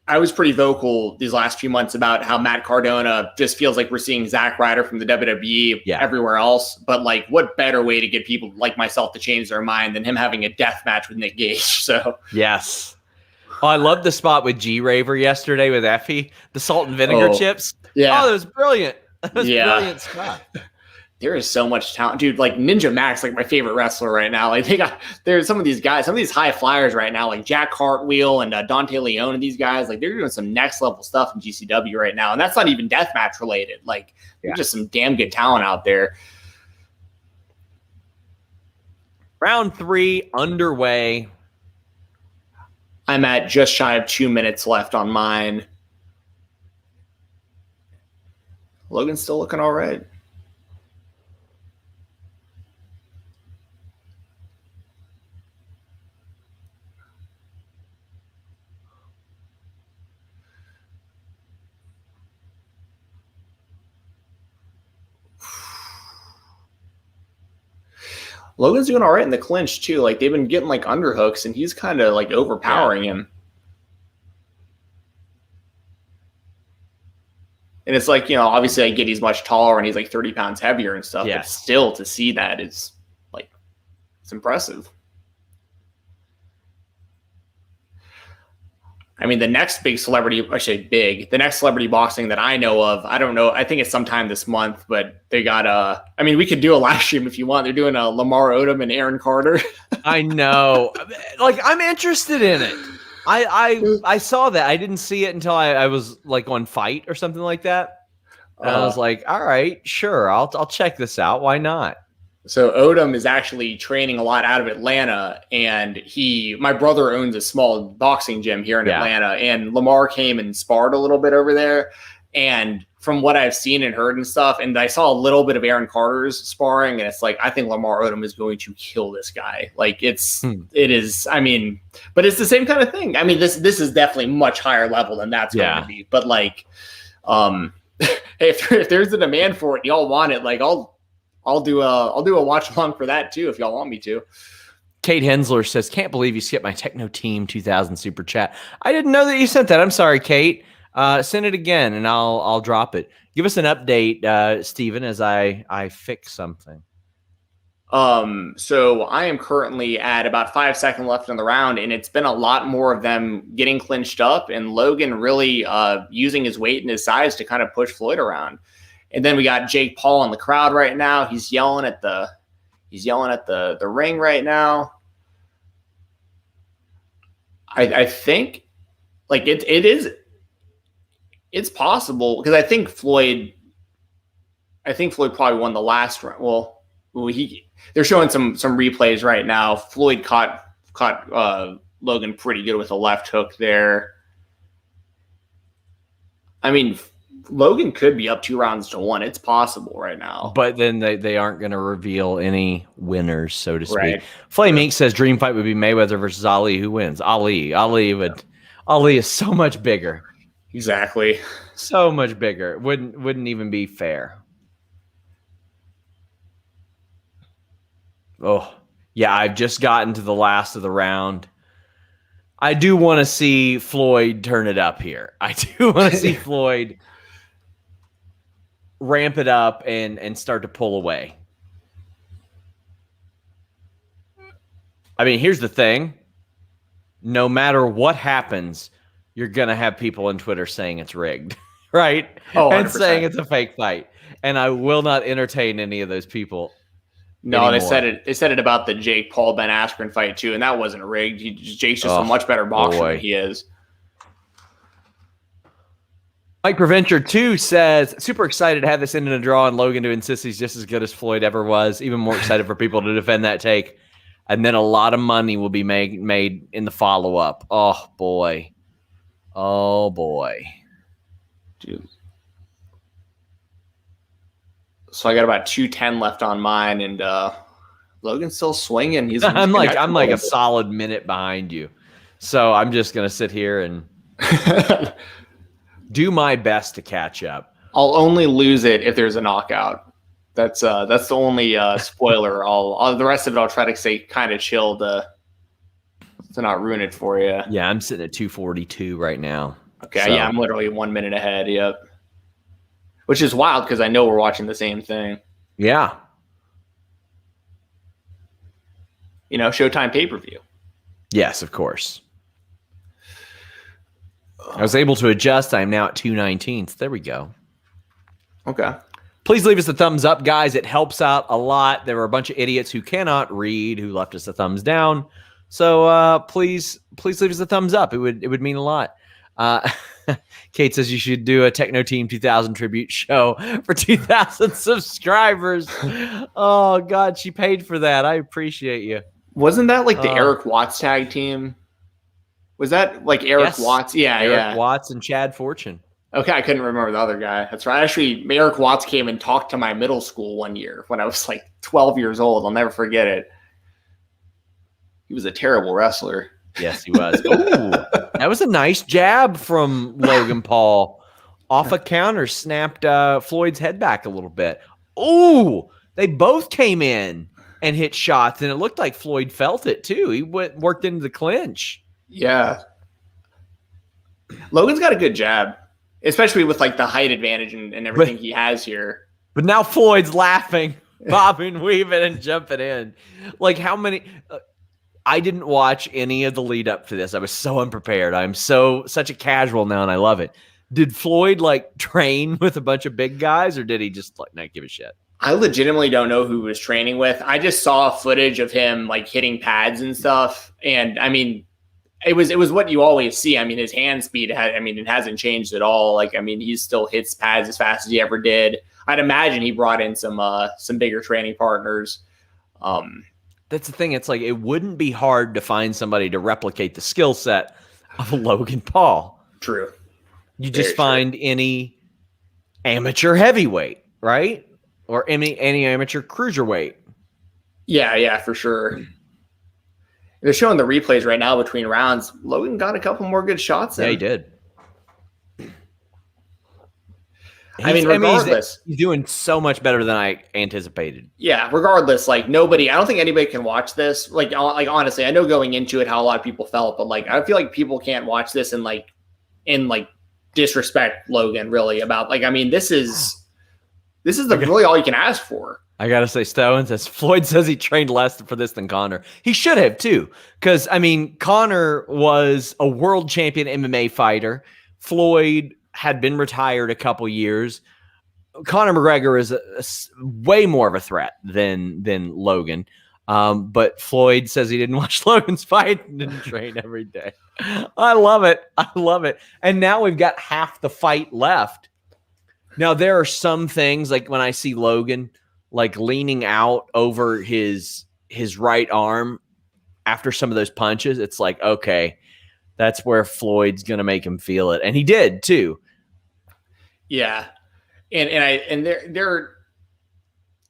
vocal these last few months about how Matt Cardona just feels like we're seeing Zack Ryder from the WWE everywhere else. But like, what better way to get people like myself to change their mind than him having a death match with Nick Gage? So yes. Oh, I loved the spot with G Raver yesterday with Effie, the salt and vinegar chips. Yeah. Oh, that was brilliant. That was brilliant stuff. There is so much talent, dude. Like Ninja Max, like my favorite wrestler right now. Like there's some of these guys, some of these high flyers right now, like Jack Cartwheel and Dante Leone and these guys. Like they're doing some next level stuff in GCW right now, and that's not even deathmatch related. Like there's just some damn good talent out there. Round 3 underway. I'm at just shy of 2 minutes left on mine. Logan's still looking all right. Logan's doing all right in the clinch too. Like they've been getting like underhooks, and he's kind of like overpowering him. And it's like, you know, obviously I get he's much taller and he's like 30 pounds heavier and stuff. But still, to see that is It's impressive. I mean, the next big celebrity, the next celebrity boxing that I know of, I don't know. I think it's sometime this month, but they got I mean, we could do a live stream if you want. They're doing a Lamar Odom and Aaron Carter. I know. Like, I'm interested in it. I saw that. I didn't see it until I was like on Fight or something like that. And I was like, all right, sure. I'll check this out. Why not? So Odom is actually training a lot out of Atlanta, and my brother owns a small boxing gym here in Atlanta, and Lamar came and sparred a little bit over there. And from what I've seen and heard and stuff, and I saw a little bit of Aaron Carter's sparring, and it's like, I think Lamar Odom is going to kill this guy. Like it is, I mean, but it's the same kind of thing. I mean, this is definitely much higher level than that's going to be, but like, if there's a demand for it, y'all want it, like I'll do a watch along for that too if y'all want me to. Kate Hensler says, "Can't believe you skipped my Techno Team 2000 super chat. I didn't know that you sent that. I'm sorry, Kate. Send it again and I'll drop it. Give us an update, Stephen, as I fix something." So I am currently at about 5 seconds left in the round, and it's been a lot more of them getting clinched up and Logan really using his weight and his size to kind of push Floyd around. And then we got Jake Paul in the crowd right now. He's yelling at the ring right now. I think like it's possible because I think Floyd probably won the last round. Well, they're showing some replays right now. Floyd caught Logan pretty good with a left hook there. I mean, Logan could be up 2-1. It's possible right now. But then they aren't going to reveal any winners, so to speak. Right. Flame Inc. says dream fight would be Mayweather versus Ali. Who wins? Ali. Ali is so much bigger. Exactly. So much bigger. Wouldn't even be fair. Oh, yeah, I've just gotten to the last of the round. I do want to see Floyd turn it up here. I do want to see Floyd ramp it up and start to pull away. I mean, here's the thing. No matter what happens, you're going to have people on Twitter saying it's rigged, right? Oh, 100%. And saying it's a fake fight. And I will not entertain any of those people. No, anymore. They said it about the Jake Paul Ben Askren fight too, and that wasn't rigged. Jake's just a much better boxer than he is. Mike Preventure 2 says, super excited to have this end in a draw and Logan to insist he's just as good as Floyd ever was. Even more excited for people to defend that take. And then a lot of money will be made in the follow-up. Oh, boy. Oh, boy. Dude. So I got about 2:10 left on mine, and Logan's still swinging. I'm like a solid minute behind you. So I'm just going to sit here and do my best to catch up. I'll only lose it if there's a knockout. That's the only spoiler. The rest of it I'll try to stay kind of chill to not ruin it for you. Yeah, I'm sitting at 242 right now. Okay, so. Yeah, I'm literally 1 minute ahead. Yep. Which is wild because I know we're watching the same thing. Yeah. You know, Showtime pay-per-view. Yes, of course. I was able to adjust. I'm now at 219. There we go. Okay. Please leave us a thumbs up, guys. It helps out a lot. There were a bunch of idiots who cannot read who left us a thumbs down. So please leave us a thumbs up. It would mean a lot. Kate says you should do a Techno Team 2000 tribute show for 2,000 subscribers. Oh, God, she paid for that. I appreciate you. Wasn't that like the Eric Watts tag team? Was that like Eric Watts? Yeah, Eric Watts and Chad Fortune. Okay, I couldn't remember the other guy. That's right. Actually, Eric Watts came and talked to my middle school one year when I was like 12 years old. I'll never forget it. He was a terrible wrestler. Yes, he was. Ooh, that was a nice jab from Logan Paul. Off a counter, snapped Floyd's head back a little bit. Ooh, they both came in and hit shots, and it looked like Floyd felt it too. He worked into the clinch. Yeah. Logan's got a good jab, especially with like the height advantage and everything he has here. But now Floyd's laughing. bobbing, weaving, and jumping in. Like how many? I didn't watch any of the lead up to this. I was so unprepared. I'm such a casual now, and I love it. Did Floyd like train with a bunch of big guys, or did he just like not give a shit? I legitimately don't know who he was training with. I just saw footage of him like hitting pads and stuff, and I mean, it was what you always see. I mean, his hand speed it hasn't changed at all. Like, I mean, he still hits pads as fast as he ever did. I'd imagine he brought in some bigger training partners. That's the thing. It's like it wouldn't be hard to find somebody to replicate the skill set of Logan Paul. True. You just find any amateur heavyweight, right? Or any amateur cruiserweight. Yeah, for sure. They're showing the replays right now between rounds. Logan got a couple more good shots in. Yeah, he did. Regardless. He's doing so much better than I anticipated. Yeah, regardless, like I don't think anybody can watch this. Like honestly, I know going into it how a lot of people felt, but like I feel like people can't watch this and disrespect Logan really about this is really all you can ask for. I gotta say, Stones, as Floyd says he trained less for this than Conor. He should have too, because Conor was a world champion MMA fighter. Floyd had been retired a couple years. Conor McGregor is way more of a threat than Logan. But Floyd says he didn't watch Logan's fight and didn't train every day. I love it. And now we've got half the fight left. Now there are some things like when I see Logan like leaning out over his right arm after some of those punches, it's like, okay, that's where Floyd's going to make him feel it. And he did too. Yeah. And they're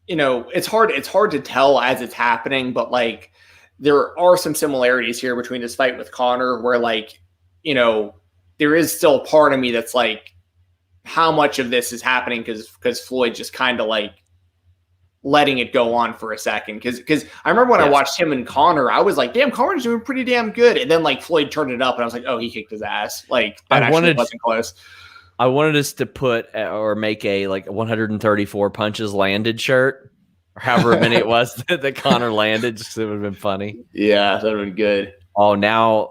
it's hard to tell as it's happening, but like there are some similarities here between this fight with Conor where there is still a part of me that's like, how much of this is happening because Floyd just kind of like letting it go on for a second. Because I remember when I watched him and Conor, I was like, damn, Conor's doing pretty damn good. And then like Floyd turned it up and I was like, oh, he kicked his ass. Like that wasn't close. I wanted us to put or make a 134 punches landed shirt, or however many it was that Conor landed. Just it would have been funny. Yeah, that would have been good. Oh, now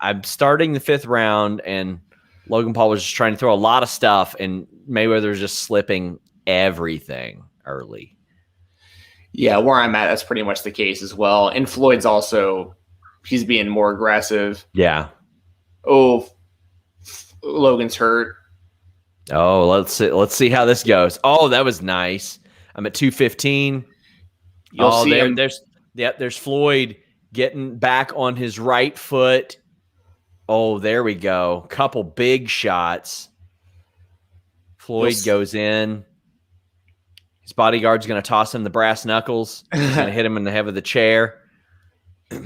I'm starting the fifth round, and Logan Paul was just trying to throw a lot of stuff, and Mayweather's just slipping everything early. Yeah, where I'm at, that's pretty much the case as well. And Floyd's he's being more aggressive. Yeah. Oh, Logan's hurt. Oh, let's see how this goes. Oh, that was nice. I'm at 215. You'll see there's Floyd getting back on his right foot. Oh, there we go. Couple big shots. Floyd goes in. His bodyguard's going to toss him the brass knuckles. He's going to hit him in the head of the chair.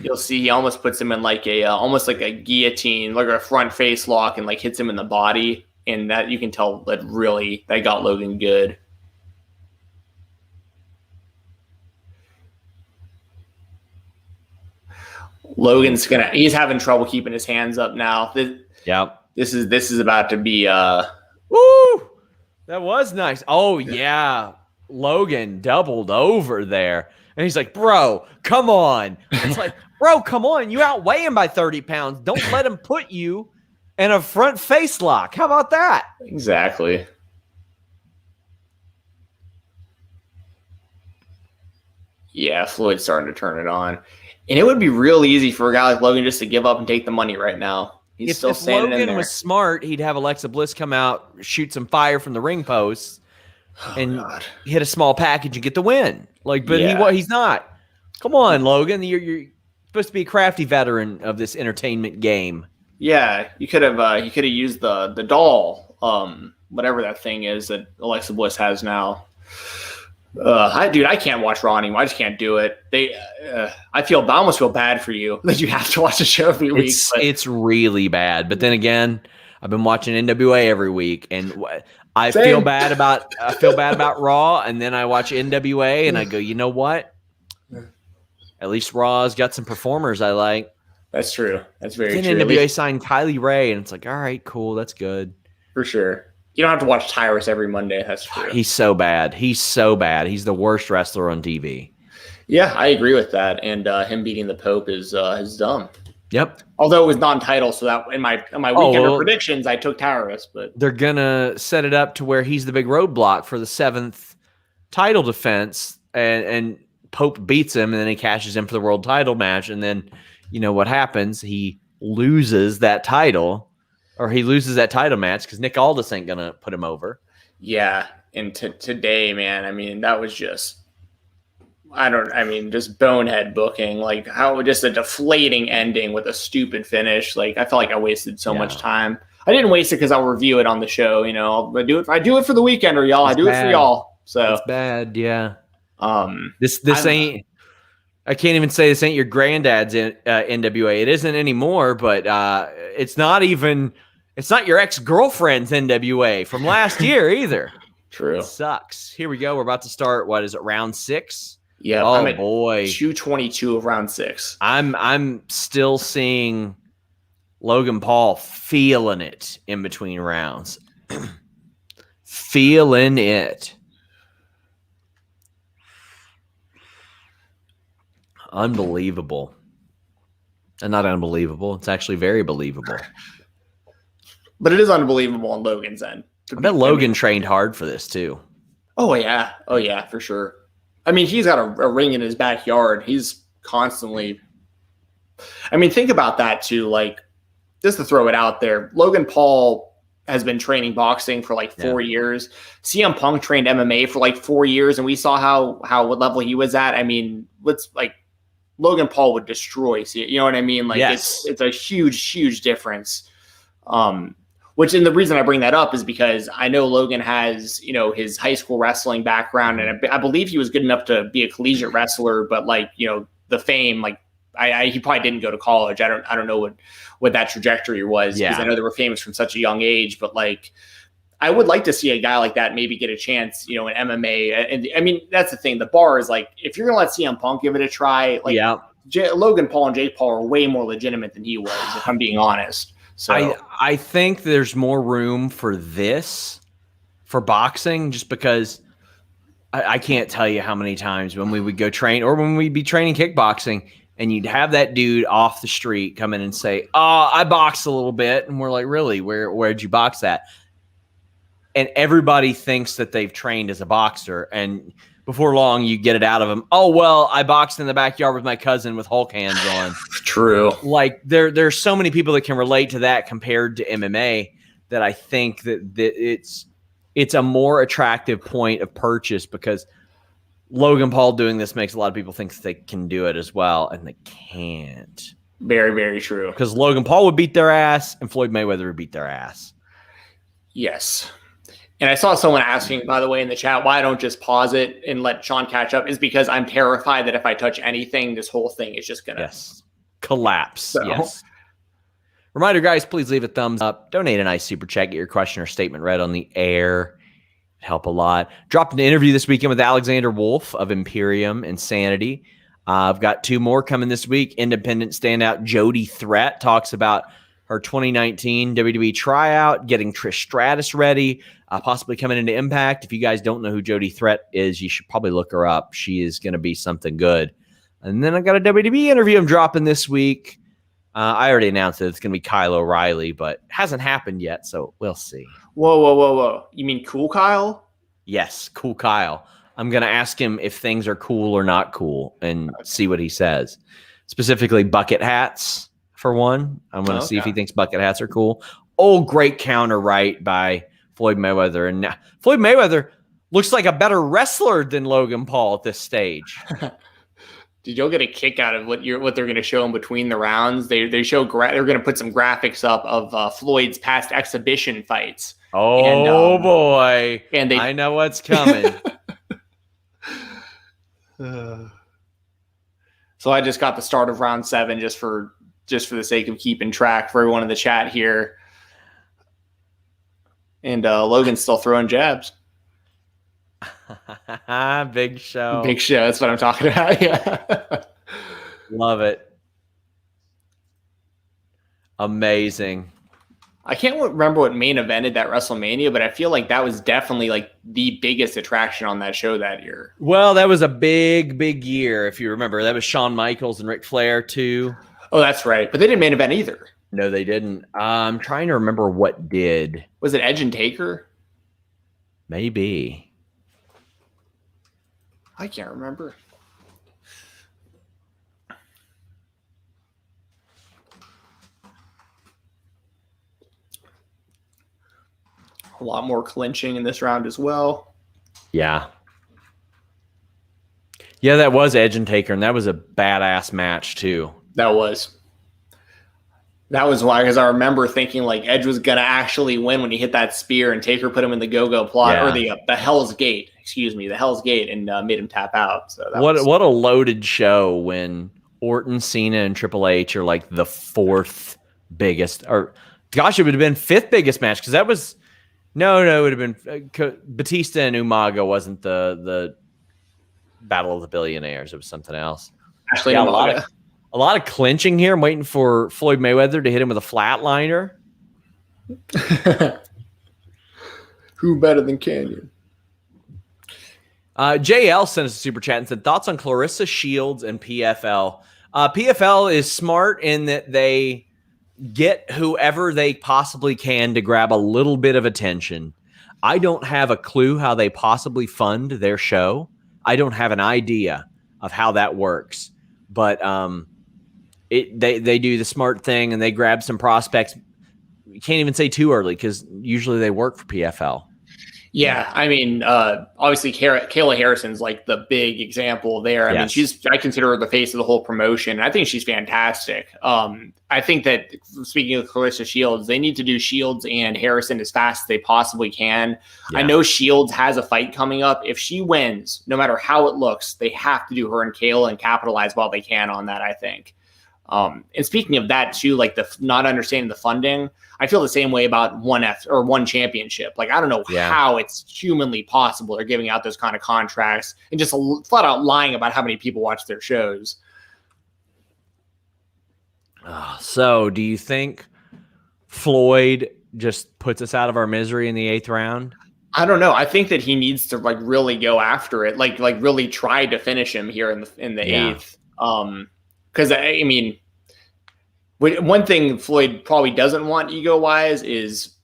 You'll see he almost puts him in almost like a guillotine, like a front face lock, and like hits him in the body. And that you can tell that got Logan good. He's having trouble keeping his hands up now. This is about to be woo! That was nice. Oh yeah. Logan doubled over there. And he's like, bro, come on. It's like, bro, come on. You outweigh him by 30 pounds. Don't let him put you in a front face lock. How about that? Exactly. Yeah, Floyd's starting to turn it on. And it would be real easy for a guy like Logan just to give up and take the money right now. He's still standing in there. If Logan was smart, he'd have Alexa Bliss come out, shoot some fire from the ring posts, and hit a small package and get the win. He's not. Come on, Logan. You're supposed to be a crafty veteran of this entertainment game. Yeah, you could have used the doll, whatever that thing is that Alexa Bliss has now. I can't watch Raw anymore. I just can't do it. I almost feel bad for you that you have to watch the show every week. It's really bad. But then again, I've been watching NWA every week, and I feel bad about Raw, and then I watch NWA, and I go, you know what? At least Raw's got some performers I like. That's true. That's very then true. NWA signed Kylie Ray, and it's like, all right, cool, that's good. For sure. You don't have to watch Tyrus every Monday. That's true. He's so bad. He's so bad. He's the worst wrestler on TV. Yeah, I agree with that. And him beating the Pope is dumb. Yep. Although it was non-title, so that in my weekend of predictions, I took Tyrus. But they're gonna set it up to where he's the big roadblock for the 7th title defense, and Pope beats him, and then he cashes in for the world title match, and then you know what happens? He loses that title, or he loses that title match because Nick Aldis ain't gonna put him over. Yeah, and today, man, I mean, that was just. Just bonehead booking, like how just a deflating ending with a stupid finish. Like I felt like I wasted so much time. I didn't waste it because I'll review it on the show. You know, I do it for the weekender, y'all. I do it for y'all. So it's bad. Yeah. This ain't. I can't even say this ain't your granddad's NWA. It isn't anymore, but it's not your ex-girlfriend's NWA from last year either. True. It sucks. Here we go. We're about to start. What is it? Round 6. Yeah. Oh I'm at boy. 222 of round 6. I'm still seeing Logan Paul feeling it in between rounds. Feeling it. Unbelievable. And not unbelievable. It's actually very believable. But it is unbelievable on Logan's end. I bet Logan trained hard for this too. Oh yeah, for sure. I mean, he's got a ring in his backyard. He's constantly. I mean, think about that too. Like, just to throw it out there, Logan Paul has been training boxing for like 4 years. CM Punk trained MMA for like 4 years, and we saw what level he was at. I mean, Logan Paul would destroy. You know what I mean? Like, yes. It's a huge difference. And the reason I bring that up is because I know Logan has, you know, his high school wrestling background, and I believe he was good enough to be a collegiate wrestler, but like, you know, the fame, like he probably didn't go to college. I don't know what that trajectory was, because I know they were famous from such a young age, but like, I would like to see a guy like that maybe get a chance, you know, in MMA. And I mean, that's the thing. The bar is like, if you're going to let CM Punk give it a try, like Logan Paul and Jake Paul are way more legitimate than he was, if I'm being honest. So I think there's more room for this for boxing, just because I can't tell you how many times when we would go train, or when we'd be training kickboxing, and you'd have that dude off the street come in and say, "Oh, I boxed a little bit," and we're like, "Really? Where'd you box at?" And everybody thinks that they've trained as a boxer, and before long, you get it out of them. Oh, well, I boxed in the backyard with my cousin with Hulk hands on. True. Like, there's so many people that can relate to that compared to MMA, that I think that it's a more attractive point of purchase, because Logan Paul doing this makes a lot of people think they can do it as well, and they can't. Very, very true. Because Logan Paul would beat their ass, and Floyd Mayweather would beat their ass. Yes. And I saw someone asking, by the way, in the chat, why I don't just pause it and let Sean catch up, is because I'm terrified that if I touch anything, this whole thing is just going to collapse. So. Yes. Reminder, guys, please leave a thumbs up. Donate a nice super chat. Get your question or statement read on the air. It'd help a lot. Dropped an interview this weekend with Alexander Wolf of Imperium Insanity. I've got 2 more coming this week. Independent standout Jody Threat talks about her 2019 WWE tryout, getting Trish Stratus ready, possibly coming into Impact. If you guys don't know who Jody Threat is, you should probably look her up. She is going to be something good. And then I got a WWE interview I'm dropping this week. I already announced that it's going to be Kyle O'Reilly, but it hasn't happened yet, so we'll see. Whoa. You mean Cool Kyle? Yes, Cool Kyle. I'm going to ask him if things are cool or not cool and see what he says. Specifically, bucket hats. For one, I'm going to see if he thinks bucket hats are cool. Oh, great counter right by Floyd Mayweather. And now Floyd Mayweather looks like a better wrestler than Logan Paul at this stage. Did you get a kick out of what they're going to show in between the rounds? They show they're going to put some graphics up of Floyd's past exhibition fights. Oh boy! And I know what's coming. So I just got the start of round 7 just for the sake of keeping track for everyone in the chat here. And Logan's still throwing jabs. Big show. Big show. That's what I'm talking about. Yeah. Love it. Amazing. I can't remember what main evented that WrestleMania, but I feel like that was definitely like the biggest attraction on that show that year. Well, that was a big year, if you remember. That was Shawn Michaels and Ric Flair, too. Oh, that's right. But they didn't main event either. No, they didn't. I'm trying to remember what did. Was it Edge and Taker? Maybe. I can't remember. A lot more clinching in this round as well. Yeah. Yeah, that was Edge and Taker, and that was a badass match, too. That was why, because I remember thinking like Edge was gonna actually win when he hit that spear, and Taker put him in the go-go plot or the Hell's Gate, the Hell's Gate, and made him tap out. So what a loaded show when Orton, Cena, and Triple H are like the fourth biggest, or gosh, it would have been fifth biggest match because that was no, it would have been Batista and Umaga wasn't the Battle of the Billionaires. It was something else. Actually, yeah, a lot of clinching here. I'm waiting for Floyd Mayweather to hit him with a flatliner. Who better than Canyon? JL sent us a super chat and said, thoughts on Clarissa Shields and PFL. PFL is smart in that they get whoever they possibly can to grab a little bit of attention. I don't have a clue how they possibly fund their show. I don't have an idea of how that works. But they do the smart thing and they grab some prospects. You can't even say too early because usually they work for PFL. Yeah, I mean, obviously Kayla Harrison's like the big example there. I mean, I consider her the face of the whole promotion. I think she's fantastic. I think that speaking of Clarissa Shields, they need to do Shields and Harrison as fast as they possibly can. Yeah. I know Shields has a fight coming up. If she wins, no matter how it looks, they have to do her and Kayla and capitalize while they can on that, I think. And speaking of that too, like the not understanding the funding, I feel the same way about one championship. Like, I don't know how it's humanly possible they're giving out those kind of contracts and just flat out lying about how many people watch their shows. So do you think Floyd just puts us out of our misery in the 8th round? I don't know. I think that he needs to like really go after it, like really try to finish him here in the 8th. Because I mean, one thing Floyd probably doesn't want ego-wise is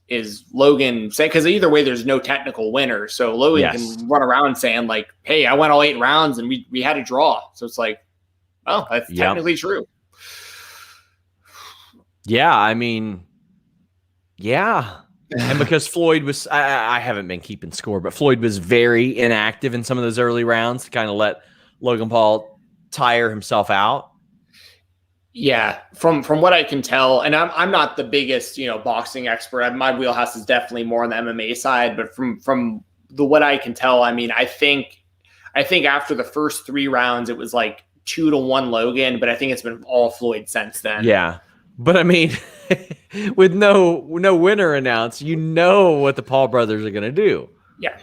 Logan saying, because either way there's no technical winner, so Logan can run around saying like, "Hey, I went all 8 rounds and we had a draw." So it's like, oh, that's technically true. Yeah, I mean, yeah. And because Floyd was, I haven't been keeping score, but Floyd was very inactive in some of those early rounds to kind of let Logan Paul tire himself out. Yeah, from what I can tell, and I'm not the biggest boxing expert. My wheelhouse is definitely more on the MMA side, but from what I can tell, I mean, I think after the first 3 rounds it was like 2-1 Logan, but I think it's been all Floyd since then. Yeah, but I mean, with no winner announced, what the Paul brothers are going to do. Yeah,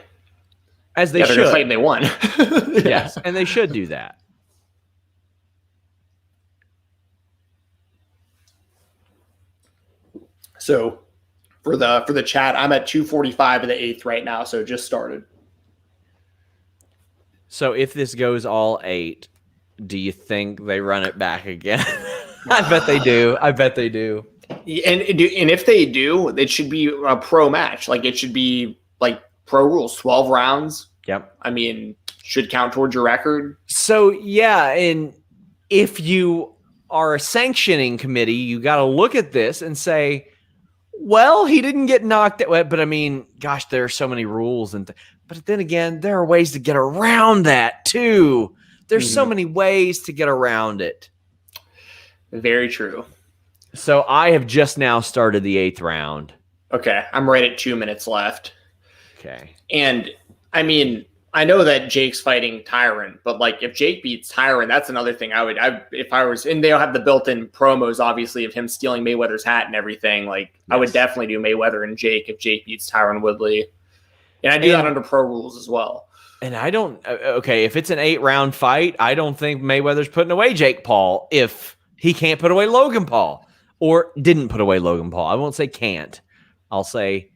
as they should. They're claim they won. Yes, and they should do that. So for the chat, I'm at 2:45 of the 8th right now, so it just started. So if this goes all 8, do you think they run it back again? I bet they do. And if they do, it should be a pro match. Like it should be like pro rules, 12 rounds. Yep. I mean, should count towards your record. So yeah, and if you are a sanctioning committee, you got to look at this and say, well, he didn't get knocked out, but I mean, gosh, there are so many rules, but then again, there are ways to get around that too. There's so many ways to get around it. Very true. So I have just now started the 8th round. Okay, I'm right at 2 minutes left. Okay, and I mean, I know that Jake's fighting Tyron, but like if Jake beats Tyron, that's another thing if I was, and they'll have the built-in promos, obviously, of him stealing Mayweather's hat and everything. Like I would definitely do Mayweather and Jake if Jake beats Tyron Woodley. And I do that under pro rules as well. And I don't, if it's an 8-round fight, I don't think Mayweather's putting away Jake Paul if he can't put away Logan Paul. or didn't put away Logan Paul. I won't say can't. I'll say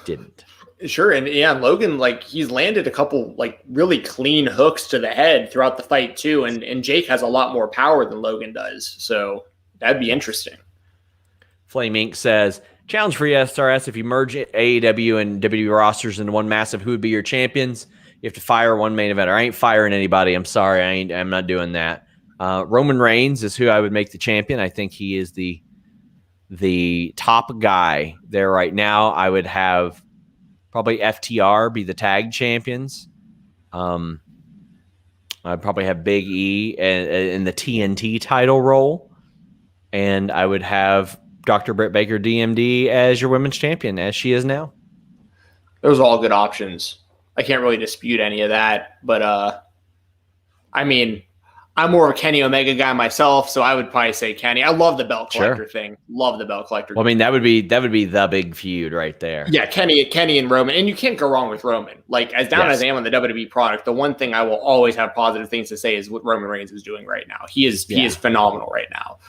didn't. Sure. And yeah, Logan, like, he's landed a couple like really clean hooks to the head throughout the fight too. And Jake has a lot more power than Logan does. So that'd be interesting. Flame Inc. says, challenge for SRS. If you merge AEW and WWE rosters into one massive, who would be your champions? You have to fire one main eventer. I ain't firing anybody. I'm sorry. I'm not doing that. Roman Reigns is who I would make the champion. I think he is the top guy there right now. I would have probably FTR be the tag champions. I'd probably have Big E in the TNT title role. And I would have Dr. Britt Baker, DMD, as your women's champion, as she is now. Those are all good options. I can't really dispute any of that. But, I mean, I'm more of a Kenny Omega guy myself, so I would probably say Kenny. I love the belt collector thing. Love the belt collector. Well, I mean, that would be the big feud right there. Yeah, Kenny and Roman, and you can't go wrong with Roman. Like, as down as I am on the WWE product, the one thing I will always have positive things to say is what Roman Reigns is doing right now. He is phenomenal right now.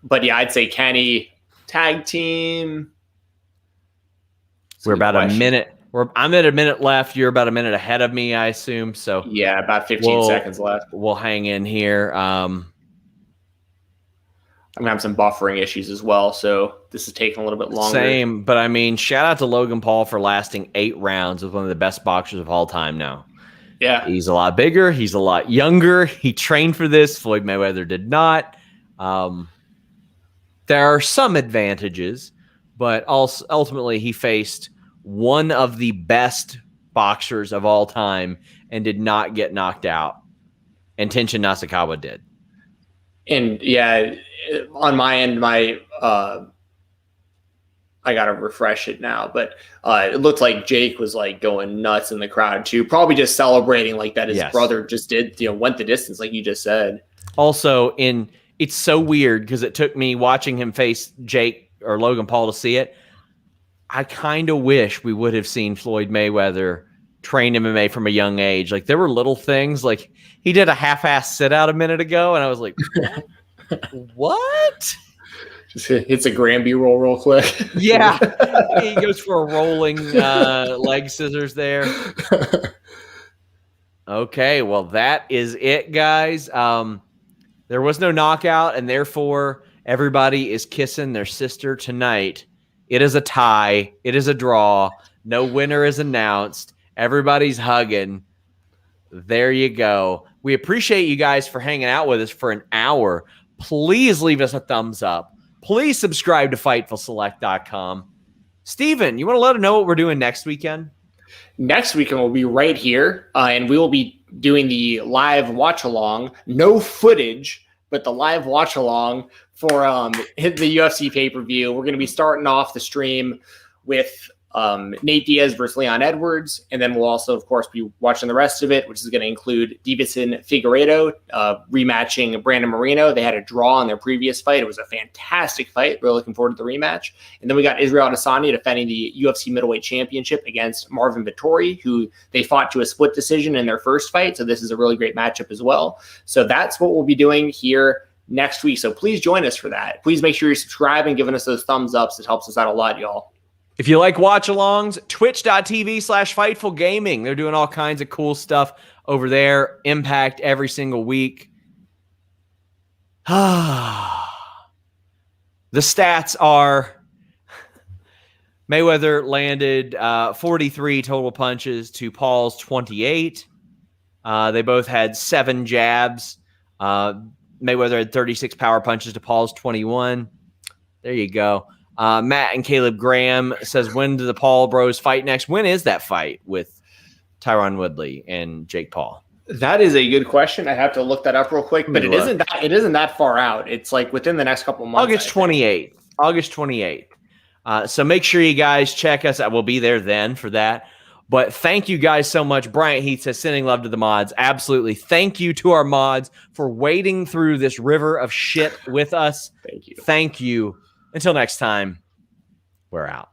But yeah, I'd say Kenny. Tag team. We're about a minute. I'm at a minute left. You're about a minute ahead of me, I assume. So yeah, about 15 seconds left. We'll hang in here. I'm gonna have some buffering issues as well, so this is taking a little bit longer. Same, but I mean, shout out to Logan Paul for lasting 8 rounds with one of the best boxers of all time now. Yeah, he's a lot bigger. He's a lot younger. He trained for this. Floyd Mayweather did not. There are some advantages, but also ultimately he faced one of the best boxers of all time and did not get knocked out. And Tenshin Nasukawa did. And yeah, on my end, I got to refresh it now, but it looked like Jake was like going nuts in the crowd too. Probably just celebrating like that his brother just did, went the distance like you just said. Also, it's so weird because it took me watching him face Jake or Logan Paul to see it. I kind of wish we would have seen Floyd Mayweather train MMA from a young age. Like, there were little things, like he did a half-ass sit-out a minute ago, and I was like, what? Just hits a Granby roll real quick. Yeah. He goes for a rolling leg scissors there. Okay, well, that is it, guys. There was no knockout, and therefore everybody is kissing their sister tonight. It is a tie. It is a draw. No winner is announced. Everybody's hugging. There you go. We appreciate you guys for hanging out with us for an hour. Please leave us a thumbs up. Please subscribe to FightfulSelect.com. Steven, you want to let them know what we're doing next weekend? Next weekend we'll be right here, and we will be doing the live watch-along. No footage, but the live watch-along for the UFC pay-per-view. We're going to be starting off the stream with Nate Diaz versus Leon Edwards, and then we'll also, of course, be watching the rest of it, which is going to include Deiveson Figueiredo rematching Brandon Moreno. They had a draw in their previous fight. It was a fantastic fight. We're looking forward to the rematch. And then we got Israel Adesanya defending the UFC middleweight championship against Marvin Vettori, who they fought to a split decision in their first fight. So this is a really great matchup as well. So that's what we'll be doing here next week. So please join us for that. Please make sure you're subscribing and giving us those thumbs ups. It helps us out a lot, y'all. If you like watch-alongs, twitch.tv/Fightful Gaming. They're doing all kinds of cool stuff over there. Impact every single week. The stats are Mayweather landed 43 total punches to Paul's 28. They both had 7 jabs. Mayweather had 36 power punches to Paul's 21. There you go. Matt and Caleb Graham says, when do the Paul bros fight next? When is that fight with Tyron Woodley and Jake Paul? That is a good question. I have to look that up real quick, but it isn't that far out. It's like within the next couple of months. August 28th. August 28th. So make sure you guys check us. I will be there then for that. But thank you guys so much. Bryant Heath says, sending love to the mods. Absolutely. Thank you to our mods for wading through this river of shit with us. Thank you. Thank you. Until next time, we're out.